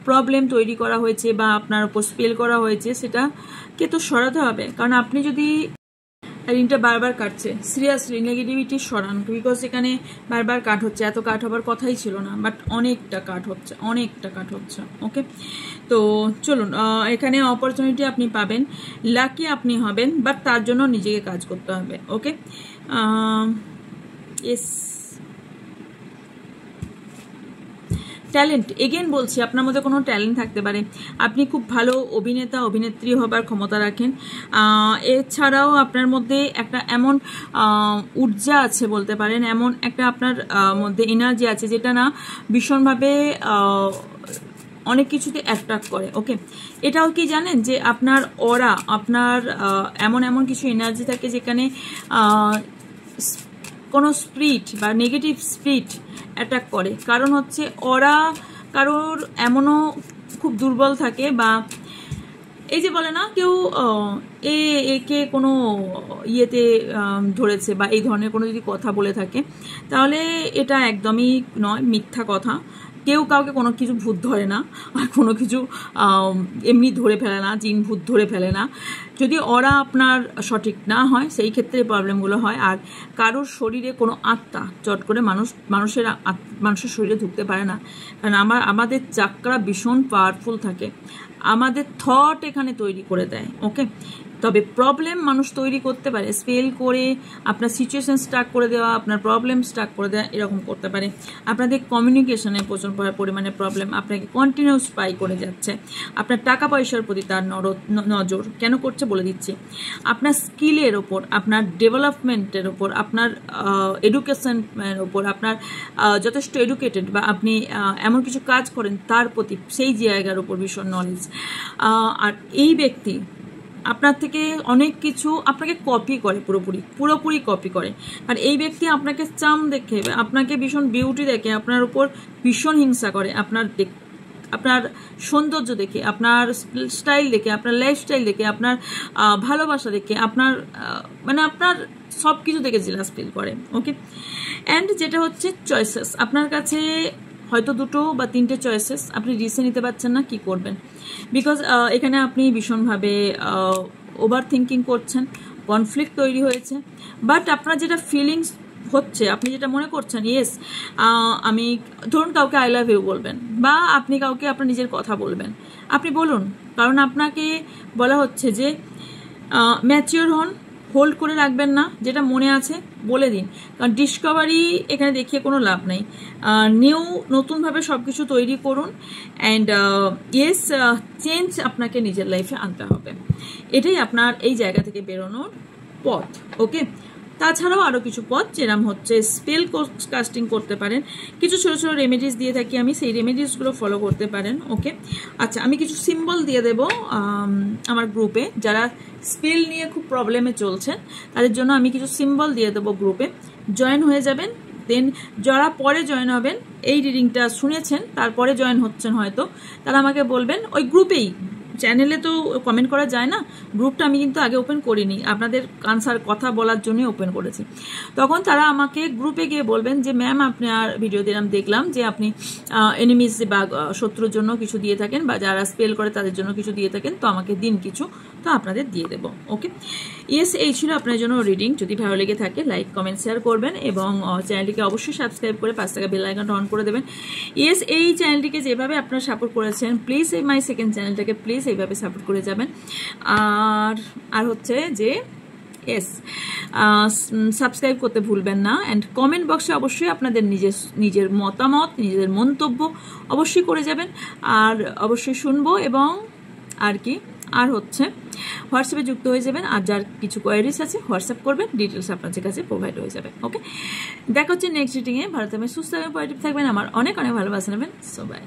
প্রবলেম তৈরি করা হয়েছে বা আপনার উপর স্পেল করা হয়েছে, সেটাকে তো সরাতে হবে। কারণ আপনি যদি ঋণটা বারবার কাটছে, সিরিয়াসলি নেগেটিভিটি সরান, বিকজ এখানে বারবার কাট হচ্ছে, এত কাট হবার কথাই ছিল না, বাট অনেকটা কাট হচ্ছে। ওকে, তো চলুন, এখানে অপরচুনিটি আপনি পাবেন, লাকি আপনি হবেন, বাট তার জন্য নিজেকে কাজ করতে হবে। ওকে, ইয়েস, ট্যালেন্ট, এগেন বলছি, আপনার মধ্যে কোনো ট্যালেন্ট থাকতে পারে, আপনি খুব ভালো অভিনেতা অভিনেত্রী হবার ক্ষমতা রাখেন, এছাড়াও আপনার মধ্যে একটা এমন ঊর্জা আছে বলতে পারেন, এমন একটা আপনার মধ্যে এনার্জি আছে যেটা না ভীষণভাবে অনেক কিছুতে অ্যাট্রাক্ট করে। ওকে, এটাও কি জানেন যে আপনার অরা, আপনার এমন কিছু এনার্জি থাকে যেখানে কোনো স্পিরিট বা নেগেটিভ স্পিরিট অ্যাটাক করে, কারণ হচ্ছে ওরা কারোর এমনও খুব দুর্বল থাকে, বা এই যে বলে না কেউ একে কোনো ইয়েতে ধরেছে বা এই ধরনের কোনো যদি কথা বলে থাকে, তাহলে এটা একদমই নয়, মিথ্যা কথা। কেউ কাউকে কোনো কিছু ভূত ধরে না, আর কোনো কিছু এমনি ধরে ফেলে না, জিন ভূত ধরে ফেলে না। যদি ওরা আপনার সঠিক না হয়, সেই ক্ষেত্রে প্রবলেমগুলো হয়। আর কারোর শরীরে কোনো আত্মা চট করে মানুষের শরীরে ঢুকতে পারে না, কারণ আমাদের চাকরা ভীষণ পাওয়ারফুল থাকে, আমাদের থট এখানে তৈরি করে দেয়। ওকে, তবে প্রবলেম মানুষ তৈরি করতে পারে, স্পেল করে আপনার সিচুয়েশন স্টার্ট করে দেওয়া, আপনার প্রবলেম স্টার্ট করে দেওয়া, এরকম করতে পারে। আপনাদের কমিউনিকেশনে প্রচুর পরিমাণে প্রবলেম আপনাকে কন্টিনিউস পাই করে যাচ্ছে, আপনার টাকা পয়সার প্রতি তার নজর কেন করছে বলে দিচ্ছি, আপনার স্কিলের ওপর, আপনার ডেভেলপমেন্টের ওপর, আপনার এডুকেশনের ওপর, আপনার যথেষ্ট এডুকেটেড বা আপনি এমন কিছু কাজ করেন তার প্রতি, সেই জায়গার উপর ভীষণ নলেজ। আর এই ব্যক্তি আপনার থেকে অনেক কিছু আপনাকে কপি করে, পুরোপুরি কপি করে। আর এই ব্যক্তি আপনাকে চাম দেখে, আপনাকে ভীষণ বিউটি দেখে, আপনার উপর ভীষণ হিংসা করে, আপনার সৌন্দর্য দেখে, আপনার স্টাইল দেখে, আপনার লাইফস্টাইল দেখে, আপনার ভালোবাসা দেখে, আপনার আপনার সব কিছু দেখে জেলাস ফিল করে। ওকে, অ্যান্ড যেটা হচ্ছে চয়েসেস, আপনার কাছে হয়তো 2 বা 3টে চয়েসেস, আপনি রিস্ক নিতে পারছেন না, কি করবেন? বিকজ এখানে আপনি ভীষণভাবে ওভার থিঙ্কিং করছেন, কনফ্লিক্ট তৈরি হয়েছে, বাট আপনার যেটা ফিলিংস হচ্ছে, আপনি যেটা মনে করছেন, ইয়েস আমি, ধরুন কাউকে আই লাভ ইউ বলবেন, বা আপনি কাউকে আপনার নিজের কথা বলবেন, আপনি বলুন, কারণ আপনাকে বলা হচ্ছে যে ম্যাচিওর হন, হোল্ড করে রাখবেন না, যেটা মনে আছে বলে দিন, কারণ ডিসকভারি এখানে দেখিয়ে কোনো লাভ নেই, নতুনভাবে সব কিছু তৈরি করুন, অ্যান্ড ইয়েস চেঞ্জ আপনাকে নিজের লাইফে আনতে হবে, এটাই আপনার এই জায়গা থেকে বেরোনোর পথ। ওকে, তাছাড়াও আরও কিছু পথ, যেরকম হচ্ছে স্পেল কাস্টিং করতে পারেন, কিছু ছোটো ছোটো রেমেডিস দিয়ে থাকি আমি, সেই রেমেডিসগুলো ফলো করতে পারেন। ওকে, আচ্ছা, আমি কিছু সিম্বল দিয়ে দেব আমার গ্রুপে, যারা স্পেল নিয়ে খুব প্রবলেমে চলছেন তাদের জন্য আমি কিছু সিম্বল দিয়ে দেবো গ্রুপে, জয়েন হয়ে যাবেন। দেন যারা পরে জয়েন হবেন, এই রিডিংটা শুনেছেন তারপরে জয়েন হচ্ছেন হয়তো, তারা আমাকে বলবেন ওই গ্রুপেই, চ্যানেলে তো কমেন্ট করা যায় না, গ্রুপটা আমি কিন্তু আগে ওপেন করিনি, আপনাদের আনসার কথা বলার জন্যই ওপেন করেছি। তখন তারা আমাকে গ্রুপে গিয়ে বলবেন যে ম্যাম আপনার ভিডিও দিলাম, দেখলাম যে আপনি এনিমিজ বা শত্রুর জন্য কিছু দিয়ে থাকেন, বা যারা স্পেল করে তাদের জন্য কিছু দিয়ে থাকেন, তো আমাকে দিন কিছু, তো আপনাদের দিয়ে দেবো। ওকে, ইয়েস, এই ছিল আপনার জন্য রিডিং। যদি ভালো লেগে থাকে লাইক কমেন্ট শেয়ার করবেন, এবং চ্যানেলটিকে অবশ্যই সাবস্ক্রাইব করে 5 টাকা বেল আইকনটা অন করে দেবেন। ইয়েস, এই চ্যানেলটিকে যেভাবে আপনারা সাপোর্ট করেছেন, প্লিজ এই মাই সেকেন্ড চ্যানেলটাকে প্লিজ এইভাবে সাপোর্ট করে যাবেন। আর হচ্ছে যে সাবস্ক্রাইব করতে ভুলবেন না, অ্যান্ড কমেন্ট বক্সে অবশ্যই আপনাদের নিজের মতামত, নিজেদের মন্তব্য অবশ্যই করে যাবেন, আর অবশ্যই শুনবো। এবং আর কি, আর হচ্ছে হোয়াটসঅ্যাপে যুক্ত হয়ে যাবেন, আর যার কিছু কোয়ারিজ আছে হোয়াটসঅ্যাপ করবেন, ডিটেলস আপনাদের কাছে প্রোভাইড হয়ে যাবে। ওকে, দেখা হচ্ছে নেক্সট রিডিংয়ে। ভালো থাকবেন, সুস্থ থাকবেন, পজিটিভ থাকবেন, আমার অনেক অনেক ভালোবাসা নেবেন। So by.